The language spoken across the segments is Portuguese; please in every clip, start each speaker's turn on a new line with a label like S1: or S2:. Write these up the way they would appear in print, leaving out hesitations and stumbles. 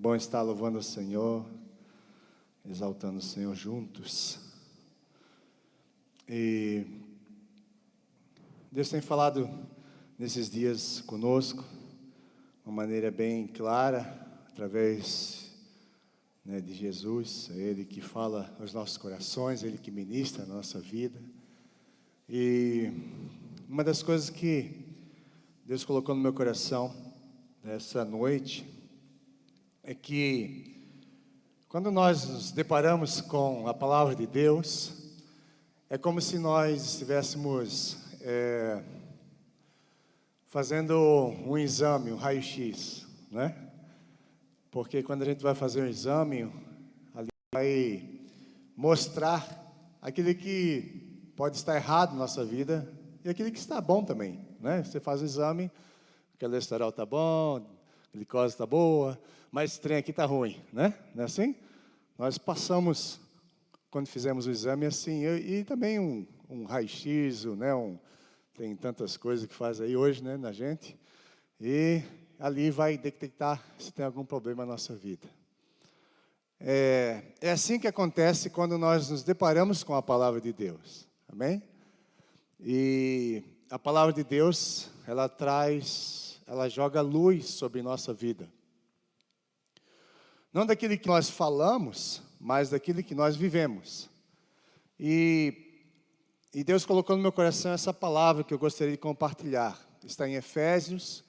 S1: bom estar louvando o Senhor, exaltando o Senhor juntos. E Deus tem falado nesses dias conosco, de uma maneira bem clara, através de Jesus. É Ele que fala aos nossos corações, Ele que ministra a nossa vida. E uma das coisas que Deus colocou no meu coração nessa noite é que quando nós nos deparamos com a palavra de Deus, é como se nós estivéssemos fazendo um exame, um raio-x, né? Porque quando a gente vai fazer um exame, ali vai mostrar aquilo que pode estar errado na nossa vida e aquilo que está bom também, né? Você faz o exame, o colesterol está bom, a glicose está boa, mas esse trem aqui está ruim, né? Não é assim? Nós passamos, quando fizemos o exame, assim, e também um raio-x, né? Tem tantas coisas que faz aí hoje, né, na gente, e ali vai detectar se tem algum problema na nossa vida. É assim que acontece quando nós nos deparamos com a palavra de Deus, amém? E a palavra de Deus, ela joga luz sobre nossa vida. Não daquilo que nós falamos, mas daquilo que nós vivemos. E Deus colocou no meu coração essa palavra que eu gostaria de compartilhar. Está em Efésios,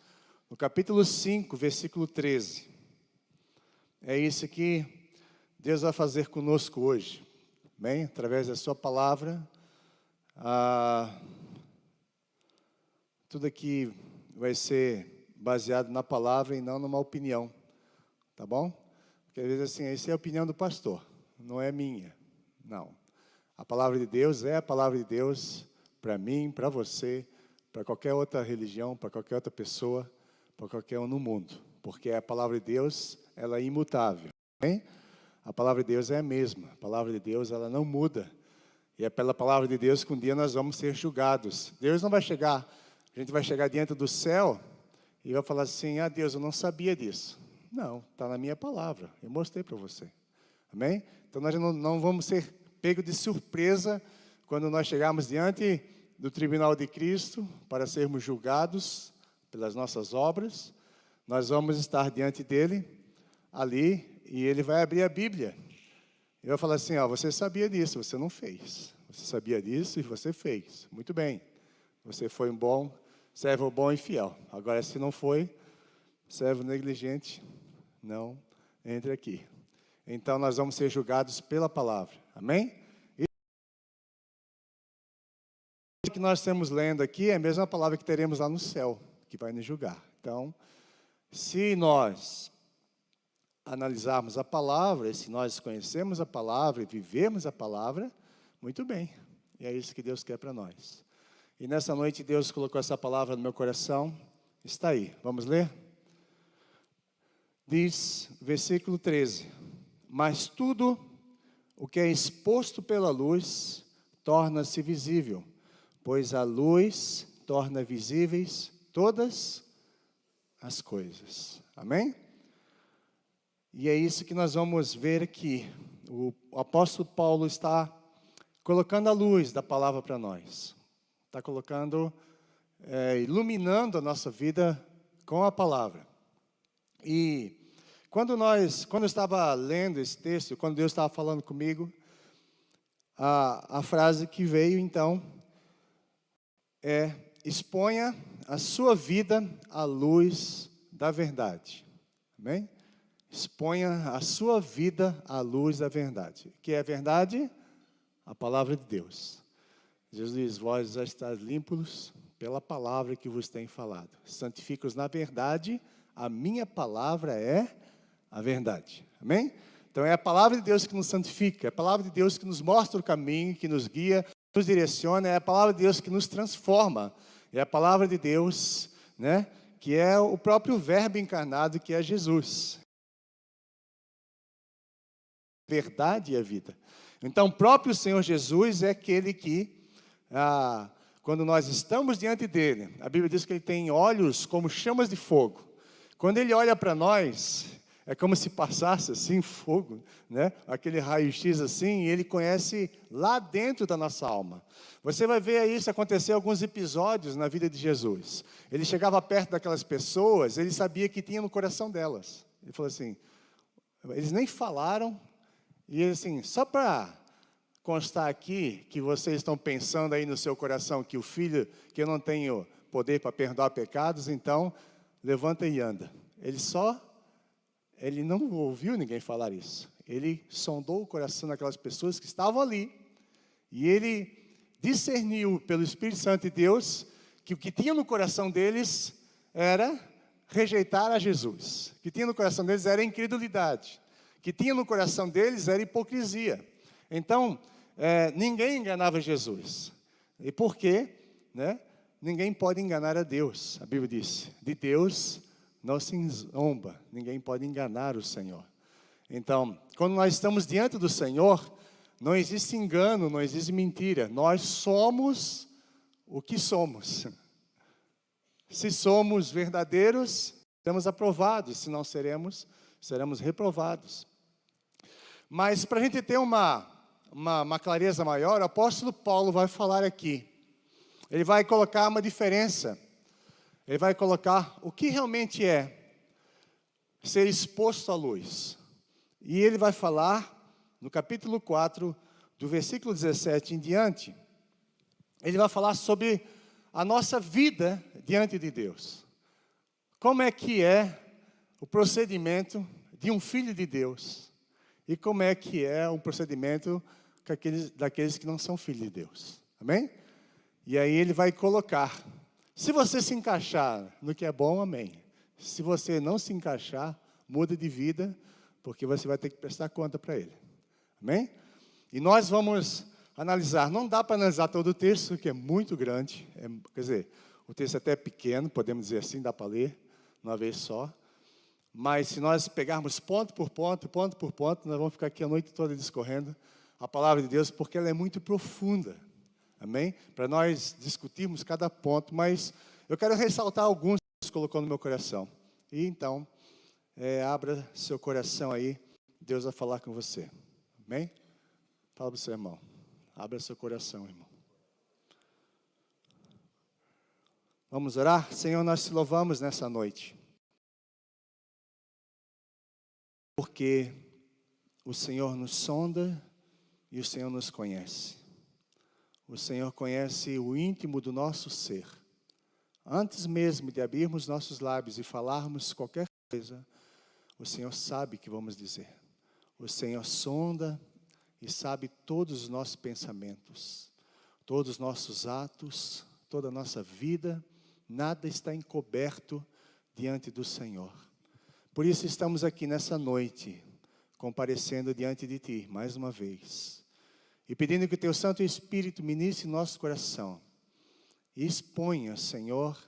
S1: no capítulo 5, versículo 13. É isso que Deus vai fazer conosco hoje. Bem, através da sua palavra, tudo aqui vai ser baseado na palavra e não numa opinião. Tá bom? Porque às vezes assim, essa é a opinião do pastor, não é minha. Não. A palavra de Deus é a palavra de Deus para mim, para você, para qualquer outra religião, para qualquer outra pessoa, para qualquer um no mundo. Porque a palavra de Deus, ela é imutável. Hein? A palavra de Deus é a mesma. A palavra de Deus, ela não muda. E é pela palavra de Deus que um dia nós vamos ser julgados. Deus não vai chegar, a gente vai chegar diante do céu e vai falar assim, Deus, eu não sabia disso. Não, está na minha palavra, eu mostrei para você. Amém? Então nós não vamos ser pegos de surpresa quando nós chegarmos diante do tribunal de Cristo para sermos julgados pelas nossas obras. Nós vamos estar diante dele, ali, e ele vai abrir a Bíblia. E vai falar assim, você sabia disso, você não fez. Você sabia disso e você fez. Muito bem. Você foi um bom, servo bom e fiel. Agora, se não foi, servo negligente, não entre aqui. Então, nós vamos ser julgados pela palavra. Amém? E o que nós estamos lendo aqui é a mesma palavra que teremos lá no céu, que vai nos julgar. Então, se nós analisarmos a palavra, e se nós conhecemos a palavra e vivemos a palavra, muito bem. E é isso que Deus quer para nós. E nessa noite, Deus colocou essa palavra no meu coração. Está aí. Vamos ler? Diz, versículo 13. Mas tudo o que é exposto pela luz torna-se visível, pois a luz torna visíveis todas as coisas. Amém? E é isso que nós vamos ver aqui. O apóstolo Paulo está colocando a luz da palavra para nós. Está colocando, iluminando a nossa vida com a palavra. E quando eu estava lendo esse texto, quando Deus estava falando comigo, a frase que veio então é: exponha a sua vida à luz da verdade. Amém? Exponha a sua vida à luz da verdade. O que é a verdade? A palavra de Deus. Jesus diz, vós já estáis limpos pela palavra que vos tem falado. Santifica-os na verdade, a minha palavra é a verdade. Amém? Então é a palavra de Deus que nos santifica, é a palavra de Deus que nos mostra o caminho, que nos guia, nos direciona, é a palavra de Deus que nos transforma. É a palavra de Deus, né, que é o próprio verbo encarnado, que é Jesus. Verdade e a vida. Então, o próprio Senhor Jesus é aquele que, quando nós estamos diante dele, a Bíblia diz que ele tem olhos como chamas de fogo. Quando ele olha para nós, é como se passasse assim fogo, né? Aquele raio-x assim, e ele conhece lá dentro da nossa alma. Você vai ver isso acontecer em alguns episódios na vida de Jesus. Ele chegava perto daquelas pessoas, ele sabia que tinha no coração delas. Ele falou assim, eles nem falaram, e ele assim, só para constar aqui que vocês estão pensando aí no seu coração que o filho, que eu não tenho poder para perdoar pecados, então levanta e anda. Ele não ouviu ninguém falar isso. Ele sondou o coração daquelas pessoas que estavam ali. E ele discerniu pelo Espírito Santo de Deus que o que tinha no coração deles era rejeitar a Jesus. O que tinha no coração deles era incredulidade. O que tinha no coração deles era hipocrisia. Então, ninguém enganava Jesus. E por quê? Né? Ninguém pode enganar a Deus. A Bíblia diz, de Deus não se zomba, ninguém pode enganar o Senhor. Então, quando nós estamos diante do Senhor, não existe engano, não existe mentira. Nós somos o que somos. Se somos verdadeiros, seremos aprovados. Se não seremos reprovados. Mas para a gente ter uma clareza maior, o apóstolo Paulo vai falar aqui. Ele vai colocar uma diferença. Ele vai colocar o que realmente é ser exposto à luz. E ele vai falar, no capítulo 4, do versículo 17 em diante, ele vai falar sobre a nossa vida diante de Deus. Como é que é o procedimento de um filho de Deus? E como é que é o procedimento daqueles que não são filhos de Deus? Amém? E aí ele vai colocar... Se você se encaixar no que é bom, amém. Se você não se encaixar, muda de vida, porque você vai ter que prestar conta para ele. Amém? E nós vamos analisar, não dá para analisar todo o texto, que é muito grande. Quer dizer, o texto até é pequeno, podemos dizer assim, dá para ler uma vez só. Mas se nós pegarmos ponto por ponto, nós vamos ficar aqui a noite toda discorrendo a palavra de Deus, porque ela é muito profunda. Amém? Para nós discutirmos cada ponto, mas eu quero ressaltar alguns que Deus colocou no meu coração. E então, abra seu coração aí, Deus vai falar com você. Amém? Fala para o seu irmão. Abra seu coração, irmão. Vamos orar? Senhor, nós te louvamos nessa noite. Porque o Senhor nos sonda e o Senhor nos conhece. O Senhor conhece o íntimo do nosso ser. Antes mesmo de abrirmos nossos lábios e falarmos qualquer coisa, o Senhor sabe o que vamos dizer. O Senhor sonda e sabe todos os nossos pensamentos, todos os nossos atos, toda a nossa vida. Nada está encoberto diante do Senhor. Por isso estamos aqui nessa noite, comparecendo diante de Ti, mais uma vez. E pedindo que o Teu Santo Espírito ministre nosso coração. E exponha, Senhor,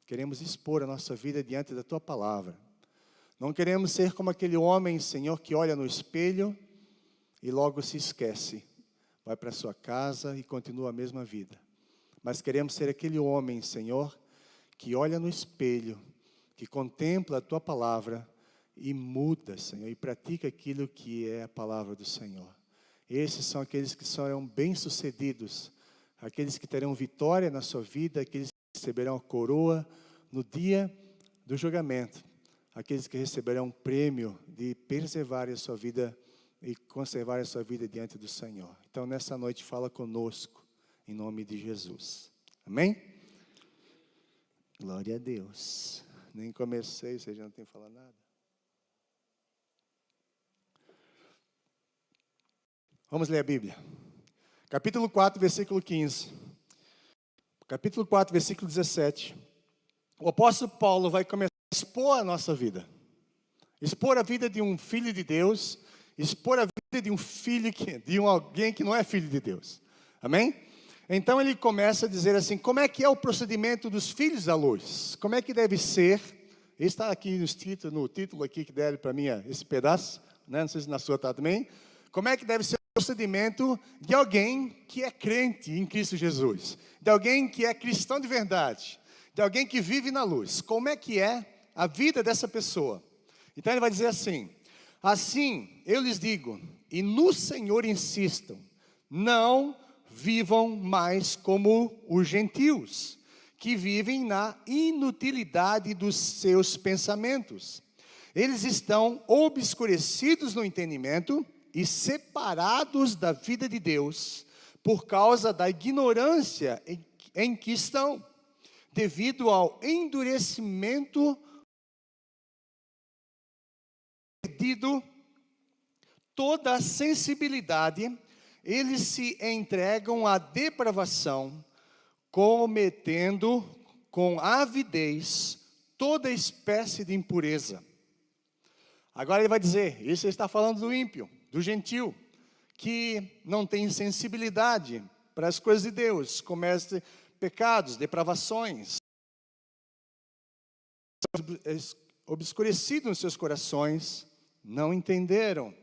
S1: queremos expor a nossa vida diante da Tua Palavra. Não queremos ser como aquele homem, Senhor, que olha no espelho e logo se esquece. Vai para a sua casa e continua a mesma vida. Mas queremos ser aquele homem, Senhor, que olha no espelho, que contempla a Tua Palavra e muda, Senhor, e pratica aquilo que é a Palavra do Senhor. Esses são aqueles que serão bem-sucedidos, aqueles que terão vitória na sua vida, aqueles que receberão a coroa no dia do julgamento, aqueles que receberão um prêmio de preservar a sua vida e conservar a sua vida diante do Senhor. Então, nessa noite, fala conosco, em nome de Jesus. Amém? Glória a Deus. Nem comecei, você já não tem falado nada. Vamos ler a Bíblia. Capítulo 4, versículo 15. Capítulo 4, versículo 17. O apóstolo Paulo vai começar a expor a nossa vida. Expor a vida de um filho de Deus. Expor a vida de um filho, de alguém que não é filho de Deus. Amém? Então ele começa a dizer assim, como é que é o procedimento dos filhos da luz? Como é que deve ser? Está aqui no título aqui que deram para mim esse pedaço, né? Não sei se na sua está também. Como é que deve ser o procedimento de alguém que é crente em Cristo Jesus? De alguém que é cristão de verdade? De alguém que vive na luz? Como é que é a vida dessa pessoa? Então ele vai dizer assim: assim eu lhes digo, e no Senhor insistam, não vivam mais como os gentios, que vivem na inutilidade dos seus pensamentos. Eles estão obscurecidos no entendimento e separados da vida de Deus, por causa da ignorância em que estão, devido ao endurecimento perdido toda a sensibilidade, eles se entregam à depravação, cometendo com avidez toda espécie de impureza. Agora ele vai dizer, isso está falando do ímpio, do gentil, que não tem sensibilidade para as coisas de Deus, comete pecados, depravações, obscurecidos nos seus corações, não entenderam,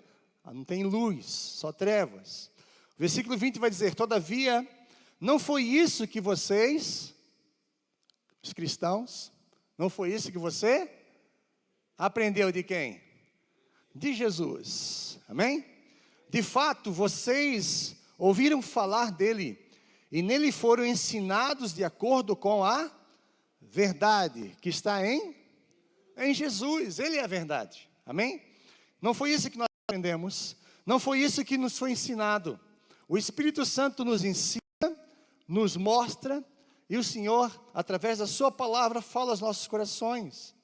S1: não tem luz, só trevas. O versículo 20 vai dizer, todavia, não foi isso que vocês, os cristãos, não foi isso que você aprendeu de quem? De Jesus, amém? De fato, vocês ouviram falar dele, e nele foram ensinados de acordo com a verdade, que está em Jesus, ele é a verdade, amém? Não foi isso que nós aprendemos, não foi isso que nos foi ensinado. O Espírito Santo nos ensina, nos mostra, e o Senhor, através da sua palavra, fala aos nossos corações.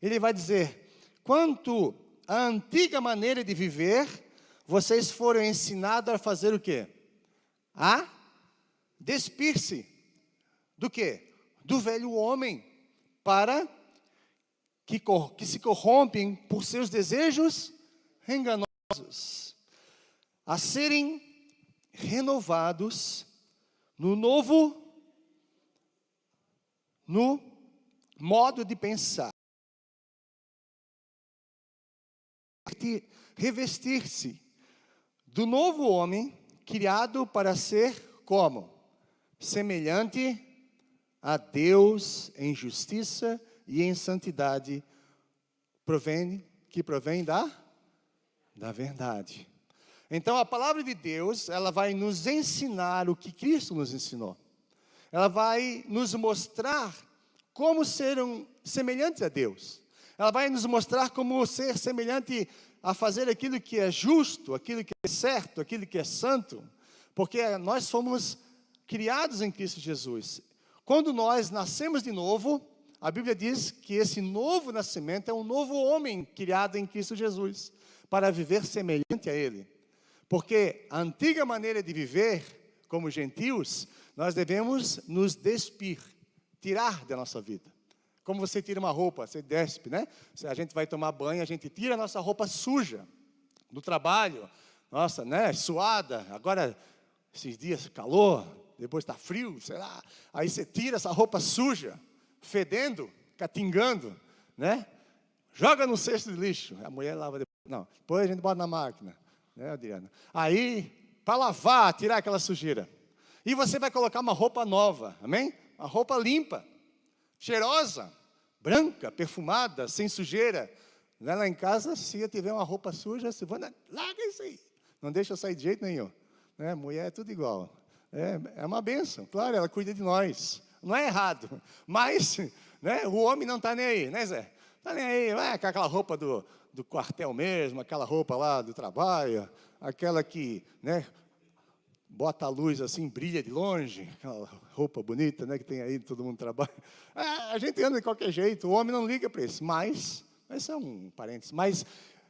S1: Ele vai dizer, quanto à antiga maneira de viver, vocês foram ensinados a fazer o quê? A despir-se do quê? Do velho homem, para que se corrompem por seus desejos enganosos, a serem renovados no modo de pensar, revestir-se do novo homem, criado para ser como? Semelhante a Deus em justiça e em santidade, que provém da verdade. Então a palavra de Deus, ela vai nos ensinar o que Cristo nos ensinou. Ela vai nos mostrar como ser semelhantes a Deus. Ela vai nos mostrar como ser semelhante a fazer aquilo que é justo, aquilo que é certo, aquilo que é santo. Porque nós fomos criados em Cristo Jesus. Quando nós nascemos de novo, a Bíblia diz que esse novo nascimento é um novo homem criado em Cristo Jesus, para viver semelhante a Ele. Porque a antiga maneira de viver, como gentios, nós devemos nos despir, tirar da nossa vida. Como você tira uma roupa, você despe, né? Se a gente vai tomar banho, a gente tira a nossa roupa suja do trabalho, nossa, né? Suada, agora, esses dias, calor, depois está frio, sei lá. Aí você tira essa roupa suja, fedendo, catingando, né? Joga no cesto de lixo. A mulher lava depois. Não, depois a gente bota na máquina, né, Adriana? Aí, para lavar, tirar aquela sujeira. E você vai colocar uma roupa nova, amém? Uma roupa limpa, cheirosa, branca, perfumada, sem sujeira. Lá em casa, se eu tiver uma roupa suja, você vai, larga isso aí. Não deixa eu sair de jeito nenhum. Né? Mulher é tudo igual. É uma bênção, claro, ela cuida de nós. Não é errado, mas né, o homem não está nem aí, né, Zé? Está nem aí, vai com aquela roupa do quartel mesmo, aquela roupa lá do trabalho, aquela que, né, bota a luz assim, brilha de longe, aquela roupa bonita, né, que tem aí, todo mundo trabalha. A gente anda de qualquer jeito, o homem não liga para isso, mas é um parênteses. Mas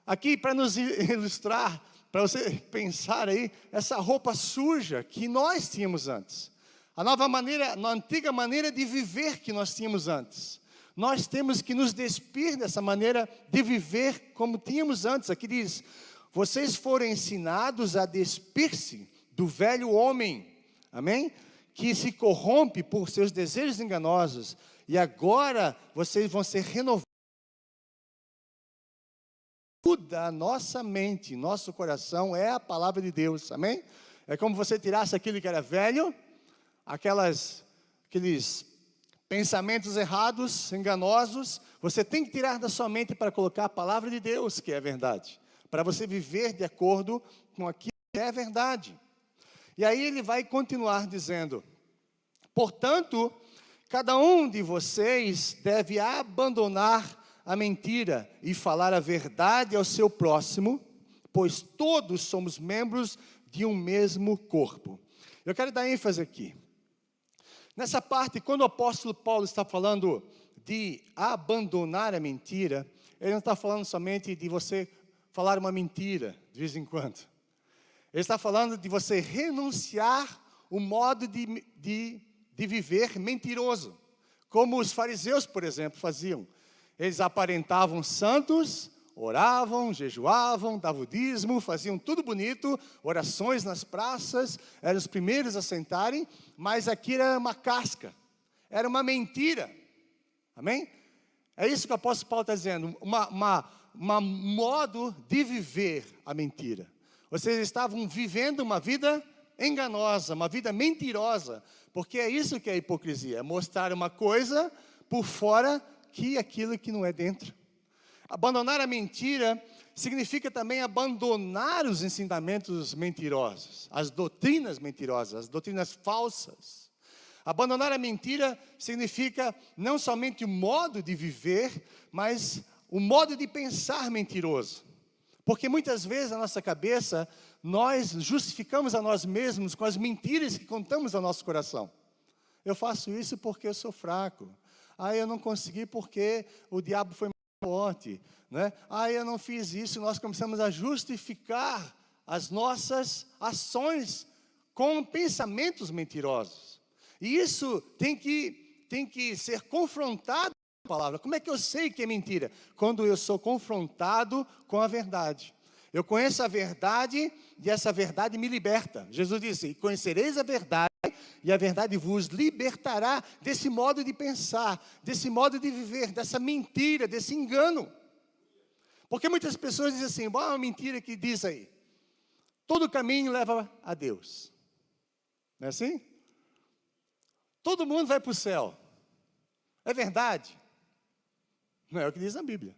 S1: aqui, para nos ilustrar, para você pensar aí, essa roupa suja que nós tínhamos antes. A nova maneira, a antiga maneira de viver que nós tínhamos antes. Nós temos que nos despir dessa maneira de viver como tínhamos antes. Aqui diz, vocês foram ensinados a despir-se do velho homem, amém? Que se corrompe por seus desejos enganosos. E agora vocês vão ser renovados. Muda a nossa mente, nosso coração é a palavra de Deus, amém? É como você tirasse aquilo que era velho, aqueles pensamentos errados, enganosos, você tem que tirar da sua mente para colocar a palavra de Deus, que é a verdade, para você viver de acordo com aquilo que é a verdade. E aí ele vai continuar dizendo: portanto, cada um de vocês deve abandonar a mentira e falar a verdade ao seu próximo, pois todos somos membros de um mesmo corpo. Eu quero dar ênfase aqui. Nessa parte, quando o apóstolo Paulo está falando de abandonar a mentira, ele não está falando somente de você falar uma mentira de vez em quando. Ele está falando de você renunciar o modo de viver mentiroso, como os fariseus, por exemplo, faziam. Eles aparentavam santos, oravam, jejuavam, davam dízimo, faziam tudo bonito, orações nas praças, eram os primeiros a sentarem, mas aquilo era uma casca, era uma mentira. Amém? É isso que o apóstolo Paulo está dizendo, um modo de viver a mentira. Vocês estavam vivendo uma vida enganosa, uma vida mentirosa, porque é isso que é a hipocrisia, é mostrar uma coisa por fora que aquilo que não é dentro. Abandonar a mentira significa também abandonar os ensinamentos mentirosos, as doutrinas mentirosas, as doutrinas falsas. Abandonar a mentira significa não somente o modo de viver, mas o modo de pensar mentiroso. Porque muitas vezes na nossa cabeça, nós justificamos a nós mesmos com as mentiras que contamos ao nosso coração. Eu faço isso porque eu sou fraco. Eu não consegui porque o diabo foi mais forte. Né? Eu não fiz isso. Nós começamos a justificar as nossas ações com pensamentos mentirosos. E isso tem que ser confrontado com a palavra. Como é que eu sei que é mentira? Quando eu sou confrontado com a verdade. Eu conheço a verdade e essa verdade me liberta. Jesus disse: conhecereis a verdade e a verdade vos libertará desse modo de pensar, desse modo de viver, dessa mentira, desse engano. Porque muitas pessoas dizem assim: uma mentira que diz aí, todo caminho leva a Deus. Não é assim? Todo mundo vai para o céu. É verdade? Não é o que diz a Bíblia.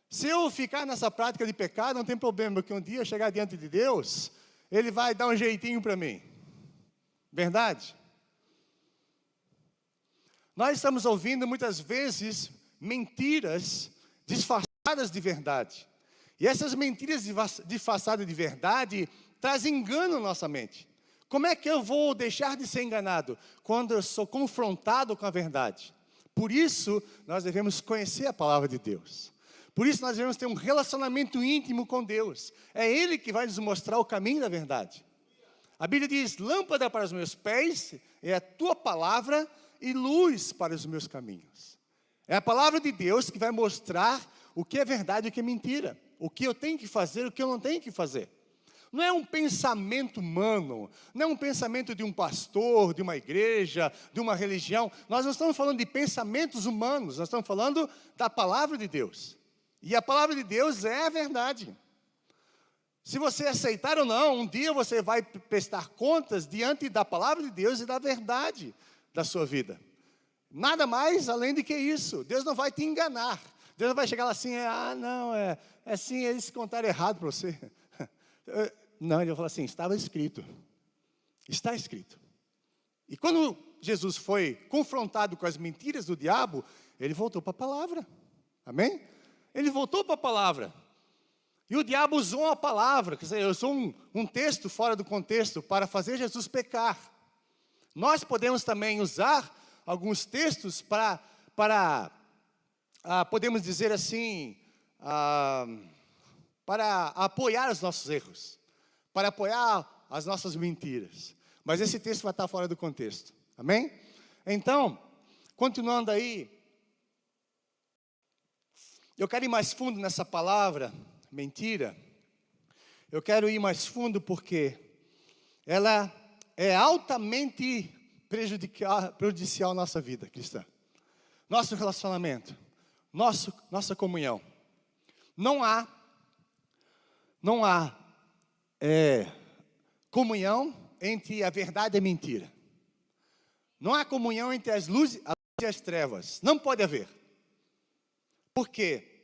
S1: Se eu ficar nessa prática de pecado, não tem problema, porque um dia eu chegar diante de Deus, Ele vai dar um jeitinho para mim. Verdade? Nós estamos ouvindo muitas vezes mentiras disfarçadas de verdade. E essas mentiras disfarçadas de verdade trazem engano na nossa mente. Como é que eu vou deixar de ser enganado? Quando eu sou confrontado com a verdade. Por isso, nós devemos conhecer a palavra de Deus. Por isso, nós devemos ter um relacionamento íntimo com Deus. É Ele que vai nos mostrar o caminho da verdade. A Bíblia diz: lâmpada para os meus pés é a tua palavra e luz para os meus caminhos. É a palavra de Deus que vai mostrar o que é verdade e o que é mentira. O que eu tenho que fazer e o que eu não tenho que fazer. Não é um pensamento humano, não é um pensamento de um pastor, de uma igreja, de uma religião. Nós não estamos falando de pensamentos humanos, nós estamos falando da palavra de Deus. E a palavra de Deus é a verdade. Se você aceitar ou não, um dia você vai prestar contas diante da palavra de Deus e da verdade da sua vida. Nada mais além do que isso. Deus não vai te enganar. Deus não vai chegar lá assim: não, é assim, eles contaram errado para você. Não, ele vai falar assim: estava escrito. Está escrito. E quando Jesus foi confrontado com as mentiras do diabo, ele voltou para a palavra. Amém? Ele voltou para a palavra. E o diabo usou a palavra, quer dizer, usou um texto fora do contexto para fazer Jesus pecar. Nós podemos também usar alguns textos para podemos dizer assim, para apoiar os nossos erros, para apoiar as nossas mentiras. Mas esse texto vai estar fora do contexto. Amém? Então, continuando aí, eu quero ir mais fundo nessa palavra, mentira. Eu quero ir mais fundo porque ela é altamente prejudicial à nossa vida cristã. Nosso relacionamento, nossa comunhão. Não há comunhão entre a verdade e a mentira. Não há comunhão entre as luzes e as trevas. Não pode haver. Por quê?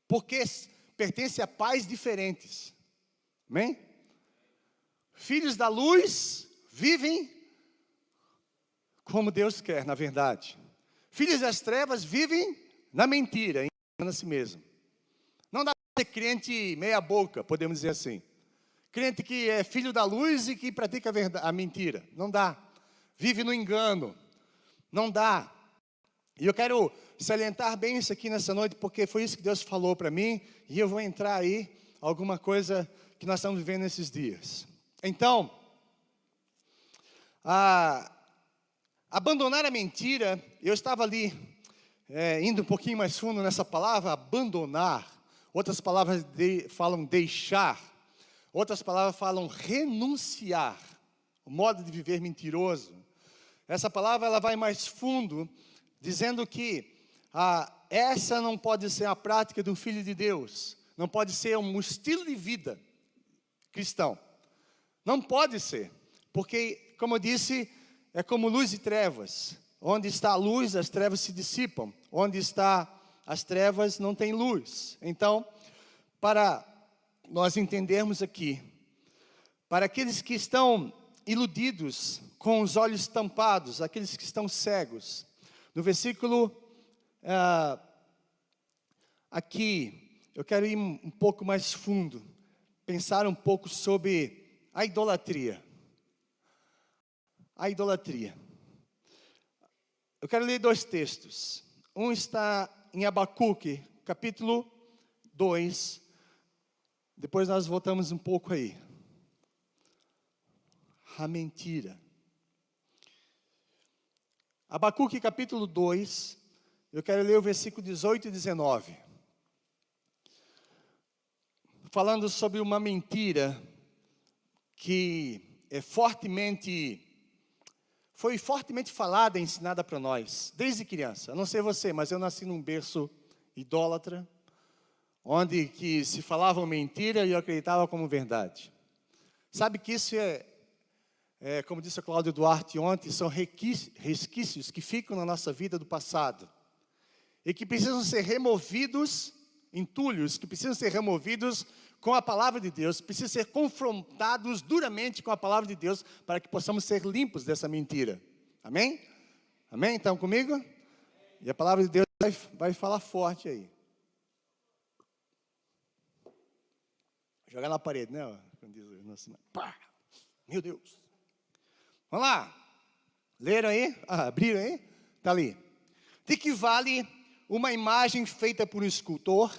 S1: Porque pertence a pais diferentes. Amém? Filhos da luz vivem como Deus quer, na verdade. Filhos das trevas vivem na mentira, enganando a si mesmo. Não dá para ser crente meia boca, podemos dizer assim. Crente que é filho da luz e que pratica a mentira. Não dá. Vive no engano. Não dá. E eu quero salientar bem isso aqui nessa noite, porque foi isso que Deus falou para mim, e eu vou entrar aí, alguma coisa que nós estamos vivendo nesses dias. Então, abandonar a mentira, eu estava ali, indo um pouquinho mais fundo nessa palavra, abandonar. Outras palavras falam deixar. Outras palavras falam renunciar. O modo de viver mentiroso. Essa palavra ela vai mais fundo, dizendo que essa não pode ser a prática do Filho de Deus. Não pode ser um estilo de vida cristão. Não pode ser. Porque, como eu disse, é como luz e trevas. Onde está a luz, as trevas se dissipam. Onde está as trevas, não tem luz. Então, para nós entendermos aqui, para aqueles que estão iludidos, com os olhos tampados, aqueles que estão cegos, no versículo aqui, eu quero ir um pouco mais fundo, pensar um pouco sobre a idolatria. A idolatria. Eu quero ler 2 textos. Um está em Abacuque, capítulo 2. Depois nós voltamos um pouco aí. A mentira. Abacuque, capítulo 2. Eu quero ler o versículo 18 e 19. Falando sobre uma mentira que foi fortemente falada e ensinada para nós, desde criança. Eu não sei você, mas eu nasci num berço idólatra, onde que se falava mentira e eu acreditava como verdade. Sabe que isso como disse o Cláudio Duarte ontem, são resquícios que ficam na nossa vida do passado. E que precisam ser removidos, entulhos, que precisam ser removidos com a palavra de Deus, precisam ser confrontados duramente com a palavra de Deus, para que possamos ser limpos dessa mentira. Amém? Amém? Estão comigo? E a palavra de Deus vai falar forte aí. Jogar na parede, né? Pá! Meu Deus. Vamos lá. Leram aí? Abriram aí? Está ali. De que vale uma imagem feita por um escultor?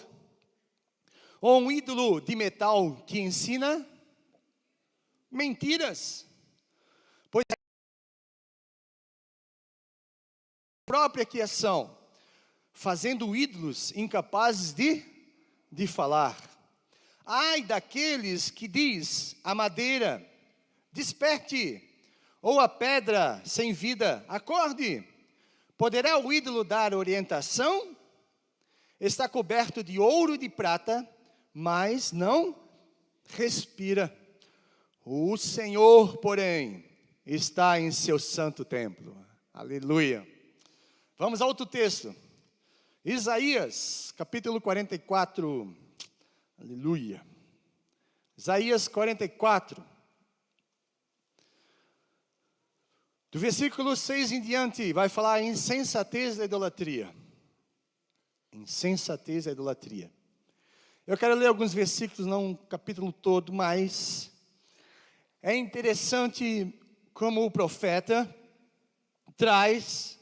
S1: Ou um ídolo de metal que ensina mentiras? Pois a própria criação, fazendo ídolos incapazes de falar. Ai daqueles que diz a madeira, desperte, ou a pedra sem vida, acorde. Poderá o ídolo dar orientação? Está coberto de ouro e de prata, mas não respira. O Senhor, porém, está em seu santo templo. Aleluia. Vamos a outro texto. Isaías, capítulo 44. Aleluia. Isaías 44. Do versículo 6 em diante, vai falar a insensatez da idolatria. Insensatez da idolatria. Eu quero ler alguns versículos, não um capítulo todo, mas é interessante como o profeta traz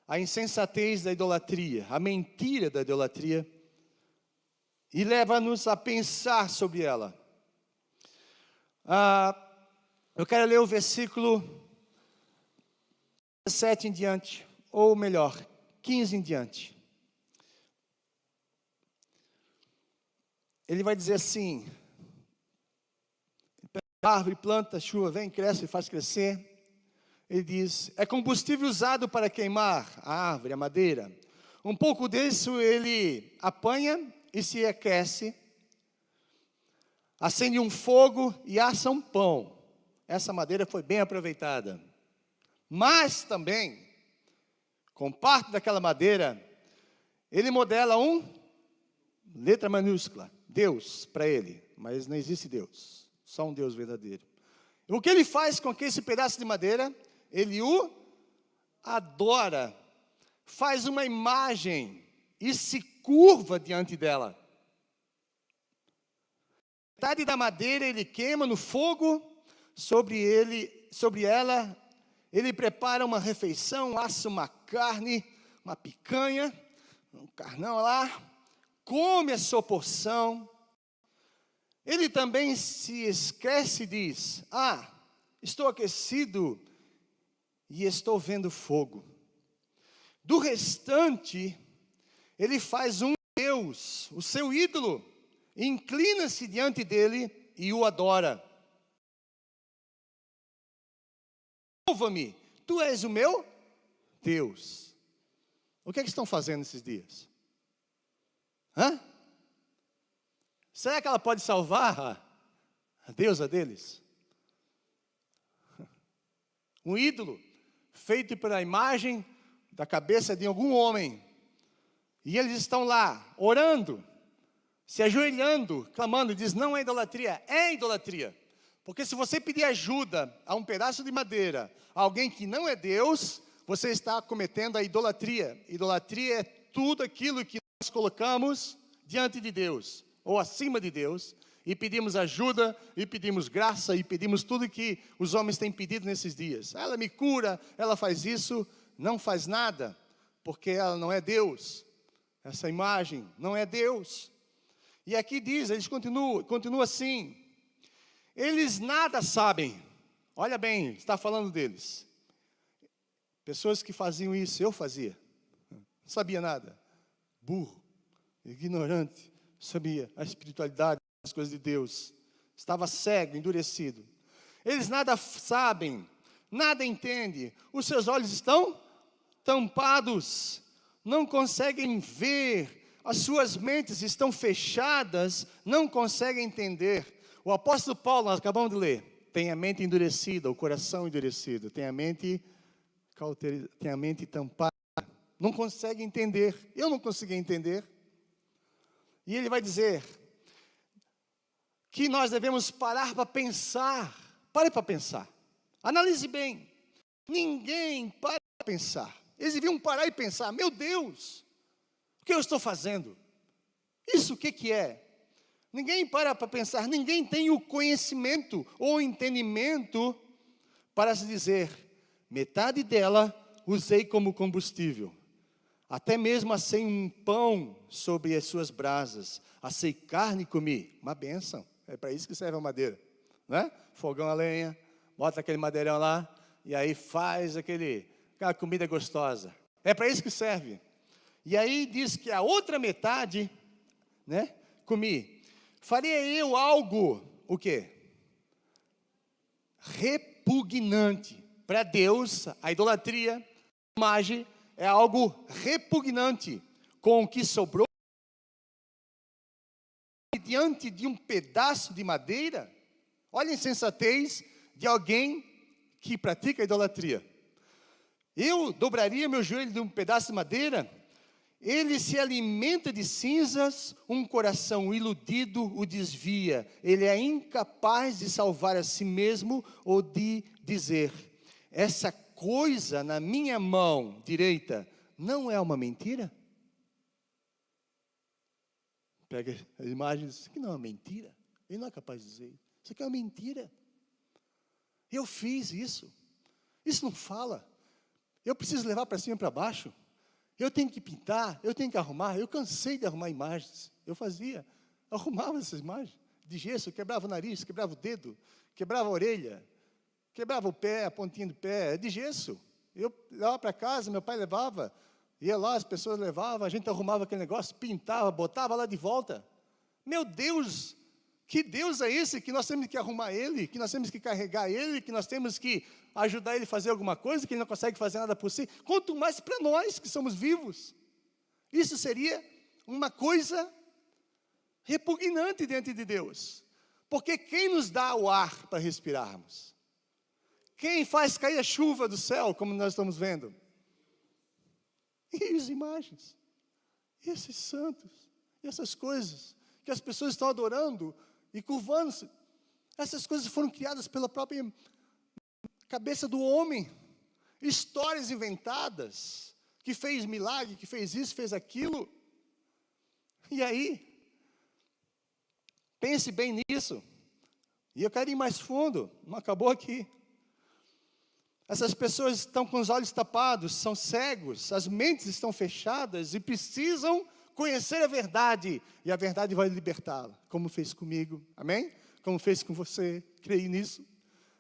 S1: a insensatez da idolatria, a mentira da idolatria, e leva-nos a pensar sobre ela. Eu quero ler o versículo 17 em diante, ou melhor, 15 em diante. Ele vai dizer assim: a árvore planta, a chuva vem, cresce e faz crescer. Ele diz, é combustível usado para queimar a árvore, a madeira. Um pouco disso ele apanha e se aquece. Acende um fogo e assa um pão. Essa madeira foi bem aproveitada. Mas também, com parte daquela madeira, Ele modela letra minúscula, Deus para ele, mas não existe Deus, só um Deus verdadeiro. O que ele faz com que esse pedaço de madeira? Ele o adora, faz uma imagem e se curva diante dela. Metade da madeira ele queima no fogo, sobre ela, ele prepara uma refeição, assa uma carne, uma picanha, um carnão lá, come a sua porção. Ele também se esquece e diz: estou aquecido e estou vendo fogo. Do restante, ele faz um Deus, o seu ídolo, inclina-se diante dele e o adora. Louva-me, tu és o meu Deus. O que é que estão fazendo nesses dias? Será que ela pode salvar a deusa deles? Um ídolo feito pela imagem da cabeça de algum homem. E eles estão lá, orando, se ajoelhando, clamando, diz: não é idolatria, é idolatria. Porque se você pedir ajuda a um pedaço de madeira, a alguém que não é Deus, você está cometendo a idolatria. Idolatria é tudo aquilo que nós colocamos diante de Deus, ou acima de Deus, e pedimos ajuda, e pedimos graça, e pedimos tudo que os homens têm pedido nesses dias. Ela me cura, ela faz isso, não faz nada, porque ela não é Deus. Essa imagem não é Deus. E aqui diz, eles continua assim: eles nada sabem. Olha bem, está falando deles. Pessoas que faziam isso, eu fazia. Não sabia nada. Burro, ignorante, sabia a espiritualidade, as coisas de Deus. Estava cego, endurecido. Eles nada sabem, nada entendem. Os seus olhos estão tampados, não conseguem ver. As suas mentes estão fechadas, não conseguem entender. O apóstolo Paulo, nós acabamos de ler, tem a mente endurecida, o coração endurecido, tem a mente tampada, não consegue entender. Eu não consegui entender. E ele vai dizer que nós devemos parar para pensar. Pare para pensar, analise bem. Ninguém para para pensar. Eles deviam parar e pensar: meu Deus, o que eu estou fazendo? Isso o que é? Ninguém para pensar, ninguém tem o conhecimento ou entendimento para se dizer: metade dela usei como combustível. Até mesmo assei um pão sobre as suas brasas. Assei carne e comi. Uma bênção. É para isso que serve a madeira, né? Fogão a lenha, bota aquele madeirão lá, e aí faz aquela comida gostosa. É para isso que serve. E aí diz que a outra metade, né, comi. Faria eu algo, o quê? Repugnante. Para Deus, a idolatria, a imagem, é algo repugnante com o que sobrou diante de um pedaço de madeira. Olha a insensatez de alguém que pratica a idolatria. Eu dobraria meu joelho de um pedaço de madeira. Ele se alimenta de cinzas, um coração iludido o desvia. Ele é incapaz de salvar a si mesmo ou de dizer: essa coisa na minha mão direita não é uma mentira? Pega a imagem e diz: isso aqui não é uma mentira. Ele não é capaz de dizer: isso aqui é uma mentira. Eu fiz isso. Isso não fala. Eu preciso levar para cima e para baixo. Eu tenho que pintar, eu tenho que arrumar. Eu cansei de arrumar imagens. Eu arrumava essas imagens de gesso. Eu quebrava o nariz, quebrava o dedo, quebrava a orelha, quebrava o pé, a pontinha do pé, de gesso. Eu levava para casa, meu pai levava, ia lá, as pessoas levavam, a gente arrumava aquele negócio, pintava, botava lá de volta. Meu Deus, que Deus é esse que nós temos que arrumar ele, que nós temos que carregar ele, que nós temos que ajudar ele a fazer alguma coisa, que ele não consegue fazer nada por si? Quanto mais para nós que somos vivos. Isso seria uma coisa repugnante diante de Deus. Porque quem nos dá o ar para respirarmos? Quem faz cair a chuva do céu, como nós estamos vendo? E as imagens. E esses santos, e essas coisas que as pessoas estão adorando e curvando-se, essas coisas foram criadas pela própria cabeça do homem. Histórias inventadas, que fez milagre, que fez isso, fez aquilo. E aí, pense bem nisso. E eu quero ir mais fundo, não acabou aqui. Essas pessoas estão com os olhos tapados, são cegos, as mentes estão fechadas e precisam conhecer a verdade. E a verdade vai libertá-la, como fez comigo, amém? Como fez com você, creio nisso.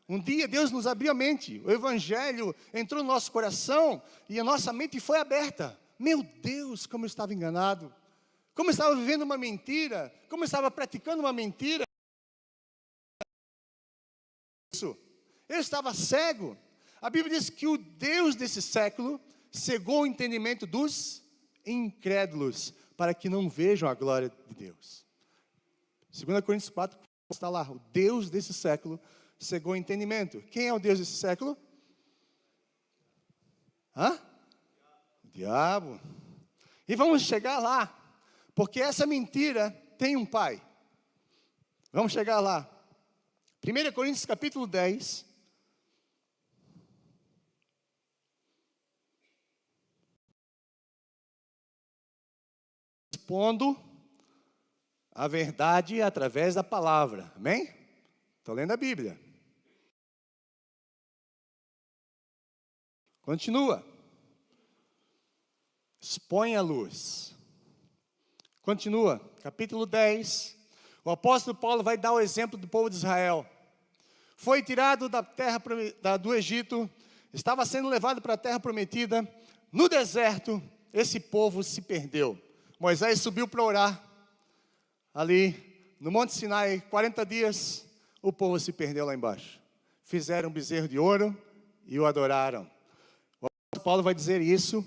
S1: Um dia Deus nos abriu a mente, o Evangelho entrou no nosso coração e a nossa mente foi aberta. Meu Deus, como eu estava enganado, como eu estava vivendo uma mentira, como eu estava praticando uma mentira. Eu estava cego. A Bíblia diz que o Deus desse século cegou o entendimento dos incrédulos, para que não vejam a glória de Deus. 2 Coríntios 4 está lá, o Deus desse século cegou o entendimento. Quem é o Deus desse século? O diabo. E vamos chegar lá, porque essa mentira tem um pai. Vamos chegar lá. 1 Coríntios capítulo 10. Expondo a verdade através da palavra. Amém? Estou lendo a Bíblia. Continua. Expõe a luz. Continua. Capítulo 10. O apóstolo Paulo vai dar o exemplo do povo de Israel. Foi tirado da terra do Egito, estava sendo levado para a terra prometida. No deserto, esse povo se perdeu. Moisés subiu para orar. Ali, no Monte Sinai, 40 dias, o povo se perdeu lá embaixo. Fizeram um bezerro de ouro e o adoraram. O apóstolo Paulo vai dizer isso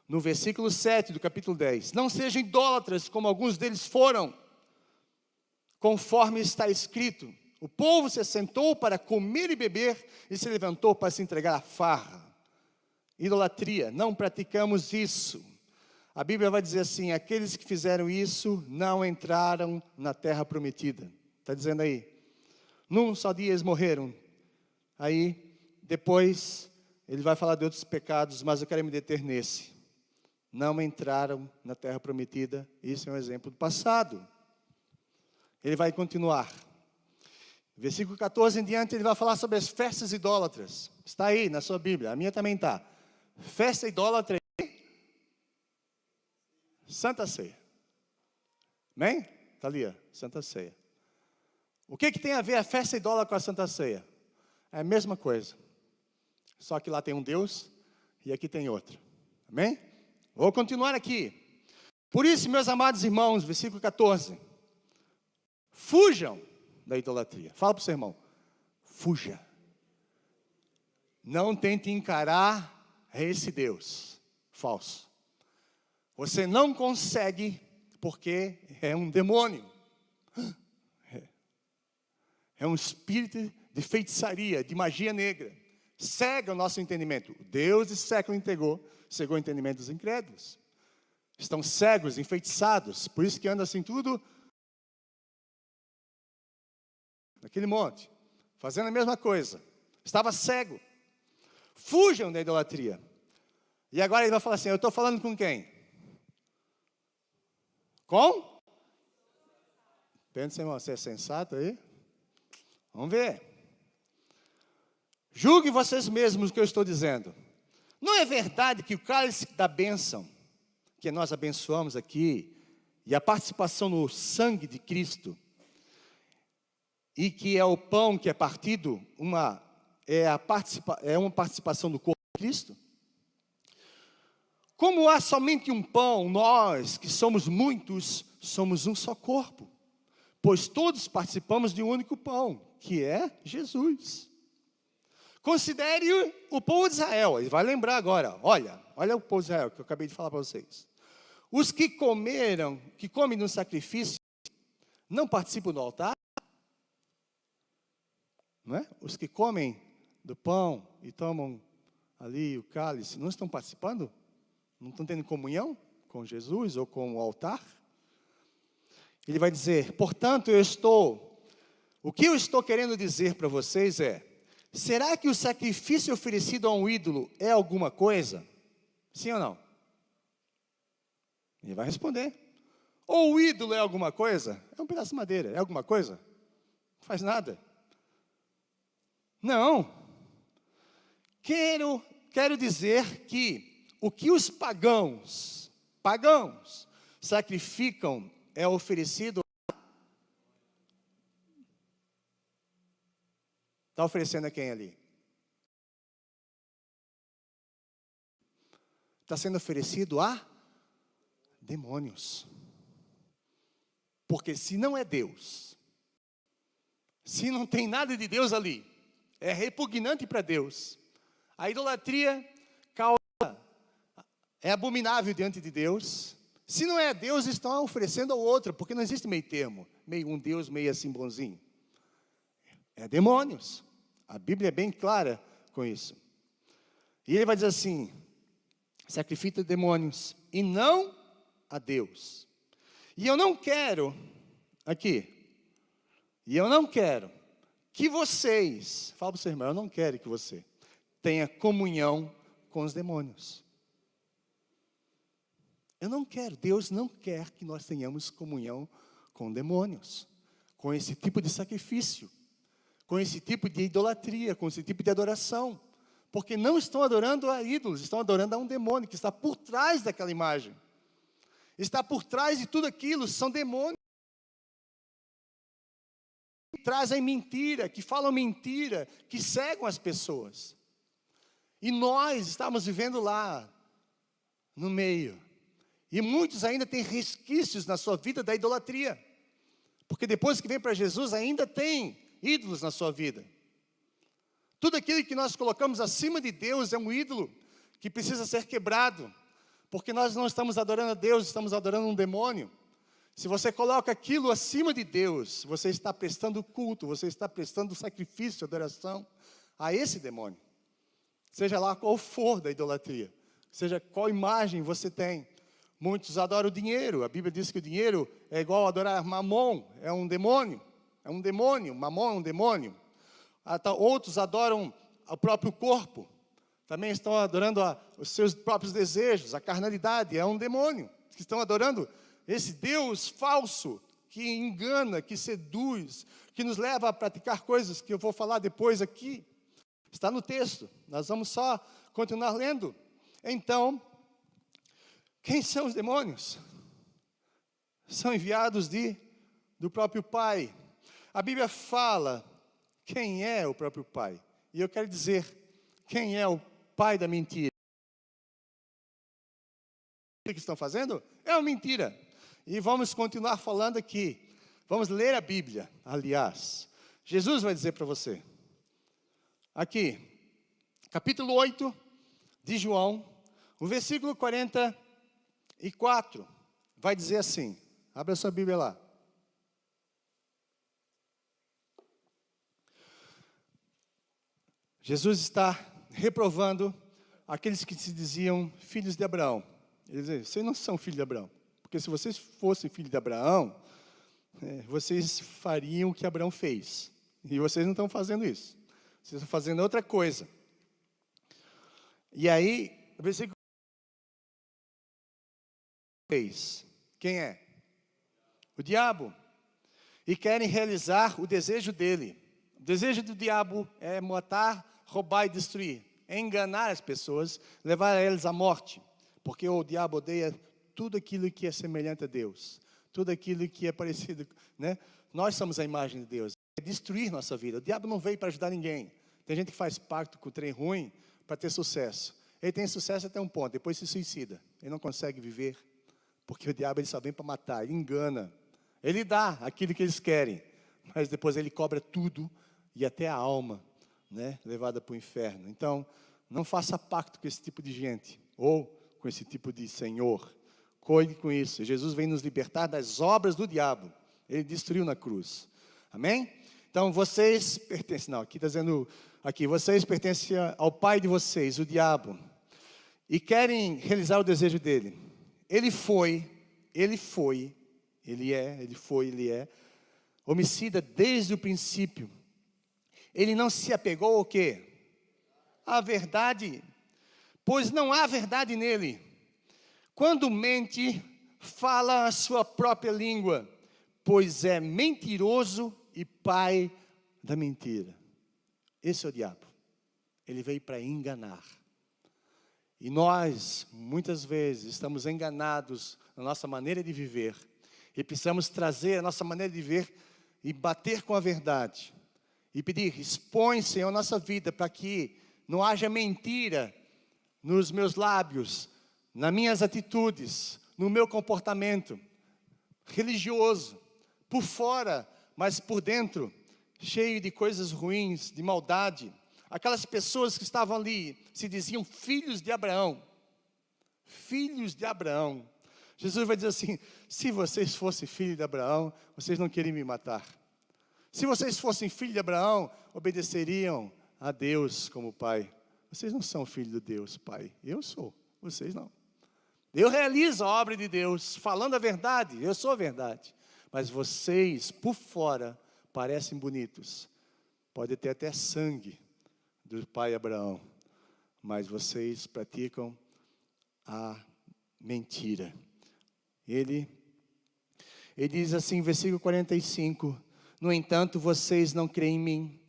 S1: no versículo 7 do capítulo 10. Não sejam idólatras como alguns deles foram, conforme está escrito. O povo se assentou para comer e beber e se levantou para se entregar à farra. Idolatria, não praticamos isso. A Bíblia vai dizer assim, aqueles que fizeram isso não entraram na terra prometida. Está dizendo aí, num só dia eles morreram. Aí, depois, ele vai falar de outros pecados, mas eu quero me deter nesse. Não entraram na terra prometida, isso é um exemplo do passado. Ele vai continuar. Versículo 14 em diante, ele vai falar sobre as festas idólatras. Está aí na sua Bíblia, a minha também está. Festa idólatra e Santa Ceia. Amém? Está ali, ó, Santa Ceia. O que tem a ver a festa idólatra com a Santa Ceia? É a mesma coisa. Só que lá tem um Deus e aqui tem outro. Amém? Vou continuar aqui. Por isso, meus amados irmãos, versículo 14. Fujam da idolatria. Fala para o seu irmão. Fuja. Não tente encarar esse Deus falso. Você não consegue porque é um demônio. É um espírito de feitiçaria, de magia negra. Cega o nosso entendimento. Deus desse século cegou o entendimento dos incrédulos. Estão cegos, enfeitiçados. Por isso que anda assim tudo naquele monte, fazendo a mesma coisa. Estava cego. Fujam da idolatria. E agora ele vai falar assim, eu estou falando com quem? Com? Pensa, irmão, você é sensato aí? Vamos ver. Julguem vocês mesmos o que eu estou dizendo. Não é verdade que o cálice da bênção, que nós abençoamos aqui, e a participação no sangue de Cristo, e que é o pão que é partido, é uma participação do corpo de Cristo? Como há somente um pão, nós, que somos muitos, somos um só corpo. Pois todos participamos de um único pão, que é Jesus. Considere o povo de Israel. Ele vai lembrar agora. Olha o povo de Israel que eu acabei de falar para vocês. Os que comem no sacrifício, não participam do altar? Não é? Os que comem do pão e tomam ali o cálice, não estão participando? Não estão tendo comunhão com com Jesus ou com o altar. Ele vai dizer, portanto, o que eu estou querendo dizer para vocês é, será que o sacrifício oferecido a um ídolo é alguma coisa? Sim ou não? Ele vai responder. Ou o ídolo é alguma coisa? É um pedaço de madeira, é alguma coisa? Não faz nada. Não. Quero dizer que o que os pagãos sacrificam é oferecido. Está oferecendo a quem ali? Está sendo oferecido a demônios. Porque se não é Deus, se não tem nada de Deus ali, é repugnante para Deus. A idolatria é abominável diante de Deus. Se não é Deus, estão oferecendo ao outro, porque não existe meio termo, meio um Deus, meio assim bonzinho. É demônios. A Bíblia é bem clara com isso. E ele vai dizer assim, sacrifica demônios e não a Deus. E eu não quero, que vocês, fala para o seu irmão, eu não quero que você tenha comunhão com os demônios. Eu não quero, Deus não quer que nós tenhamos comunhão com demônios, com esse tipo de sacrifício, com esse tipo de idolatria, com esse tipo de adoração, porque não estão adorando a ídolos, estão adorando a um demônio que está por trás daquela imagem, está por trás de tudo aquilo, são demônios que trazem mentira, que falam mentira, que cegam as pessoas, e nós estamos vivendo lá, no meio, e muitos ainda têm resquícios na sua vida da idolatria, porque depois que vem para Jesus ainda tem ídolos na sua vida. Tudo aquilo que nós colocamos acima de Deus é um ídolo que precisa ser quebrado, porque nós não estamos adorando a Deus, estamos adorando um demônio. Se você coloca aquilo acima de Deus, você está prestando culto, você está prestando sacrifício, adoração a esse demônio. Seja lá qual for da idolatria, seja qual imagem você tem. Muitos adoram o dinheiro, a Bíblia diz que o dinheiro é igual a adorar Mamon, é um demônio, Mamon é um demônio. Outros adoram o próprio corpo, também estão adorando os seus próprios desejos, a carnalidade, é um demônio, que estão adorando esse Deus falso, que engana, que seduz, que nos leva a praticar coisas que eu vou falar depois aqui. Está no texto, nós vamos só continuar lendo. Então, quem são os demônios? São enviados do próprio Pai. A Bíblia fala quem é o próprio Pai. E eu quero dizer, quem é o pai da mentira? O que estão fazendo? É uma mentira. E vamos continuar falando aqui. Vamos ler a Bíblia, aliás. Jesus vai dizer para você. Aqui, capítulo 8 de João, o versículo 44, vai dizer assim. Abra a sua Bíblia lá. Jesus está reprovando aqueles que se diziam filhos de Abraão. Ele diz, vocês não são filhos de Abraão. Porque se vocês fossem filhos de Abraão, vocês fariam o que Abraão fez. E vocês não estão fazendo isso. Vocês estão fazendo outra coisa. E aí, o versículo 3. Quem é? O diabo. E querem realizar o desejo dele. O desejo do diabo é matar, roubar e destruir. É enganar as pessoas, levar elas à morte. Porque o diabo odeia tudo aquilo que é semelhante a Deus. Tudo aquilo que é parecido, né? Nós somos a imagem de Deus. É destruir nossa vida. O diabo não veio para ajudar ninguém. Tem gente que faz pacto com o trem ruim para ter sucesso. Ele tem sucesso até um ponto, depois se suicida. Ele não consegue viver. Porque o diabo ele só vem para matar, ele engana. Ele dá aquilo que eles querem. Mas depois ele cobra tudo e até a alma, né, levada para o inferno. Então, não faça pacto com esse tipo de gente, ou com esse tipo de senhor. Cuide com isso. Jesus vem nos libertar das obras do diabo. Ele destruiu na cruz. Amém? Então, vocês pertencem, não, aqui está dizendo, vocês pertencem ao pai de vocês, o diabo, e querem realizar o desejo dele. ele é homicida desde o princípio. Ele não se apegou ao quê? À verdade, pois não há verdade nele. Quando mente, fala a sua própria língua, pois é mentiroso e pai da mentira. Esse é o diabo. Ele veio para enganar. E nós, muitas vezes, estamos enganados na nossa maneira de viver. E precisamos trazer a nossa maneira de viver e bater com a verdade. E pedir, expõe, Senhor, a nossa vida para que não haja mentira nos meus lábios, nas minhas atitudes, no meu comportamento religioso, por fora, mas por dentro, cheio de coisas ruins, de maldade. Aquelas pessoas que estavam ali, se diziam filhos de Abraão. Filhos de Abraão. Jesus vai dizer assim, se vocês fossem filhos de Abraão, vocês não queriam me matar. Se vocês fossem filhos de Abraão, obedeceriam a Deus como Pai. Vocês não são filhos de Deus, Pai. Eu sou, vocês não. Eu realizo a obra de Deus, falando a verdade, eu sou a verdade. Mas vocês, por fora, parecem bonitos. Pode ter até sangue do pai Abraão. Mas vocês praticam a mentira. Ele diz assim, versículo 45. No entanto, vocês não creem em mim.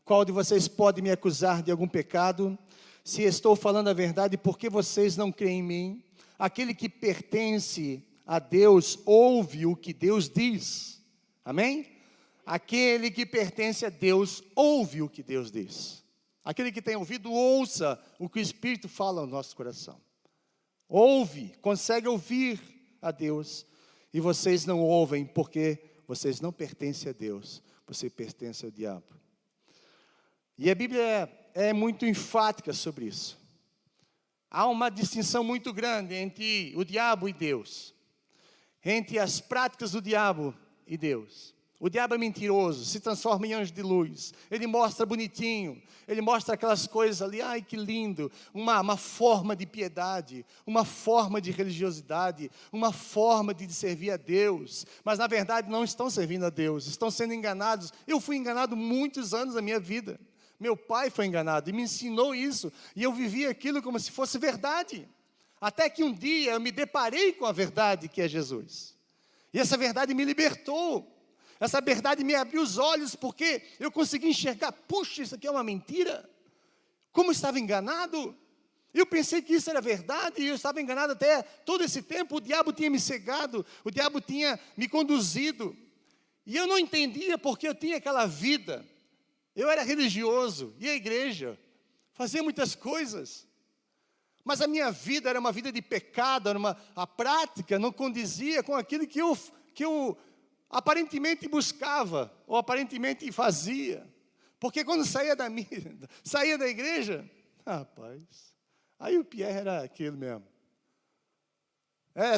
S1: Qual de vocês pode me acusar de algum pecado? Se estou falando a verdade, por que vocês não creem em mim? Aquele que pertence a Deus, ouve o que Deus diz. Amém? Aquele que pertence a Deus, ouve o que Deus diz. Aquele que tem ouvido, ouça o que o Espírito fala ao nosso coração. Ouve, consegue ouvir a Deus. E vocês não ouvem porque vocês não pertencem a Deus. Você pertence ao diabo. E a Bíblia é muito enfática sobre isso. Há uma distinção muito grande entre o diabo e Deus. Entre as práticas do diabo e Deus. O diabo é mentiroso, se transforma em anjo de luz. Ele mostra bonitinho, ele mostra aquelas coisas ali, ai que lindo. Uma forma de piedade, uma forma de religiosidade, uma forma de servir a Deus. Mas na verdade não estão servindo a Deus, estão sendo enganados. Eu fui enganado muitos anos da minha vida. Meu pai foi enganado e me ensinou isso. E eu vivi aquilo como se fosse verdade. Até que um dia eu me deparei com a verdade que é Jesus. E essa verdade me libertou. Essa verdade me abriu os olhos porque eu consegui enxergar, puxa, isso aqui é uma mentira. Como eu estava enganado. Eu pensei que isso era verdade e eu estava enganado até todo esse tempo. O diabo tinha me cegado, o diabo tinha me conduzido. E eu não entendia porque eu tinha aquela vida. Eu era religioso, ia à igreja, fazia muitas coisas. Mas a minha vida era uma vida de pecado, a prática não condizia com aquilo que eu aparentemente buscava, ou aparentemente fazia. Porque quando saía da igreja, rapaz, aí o Pierre era aquilo mesmo.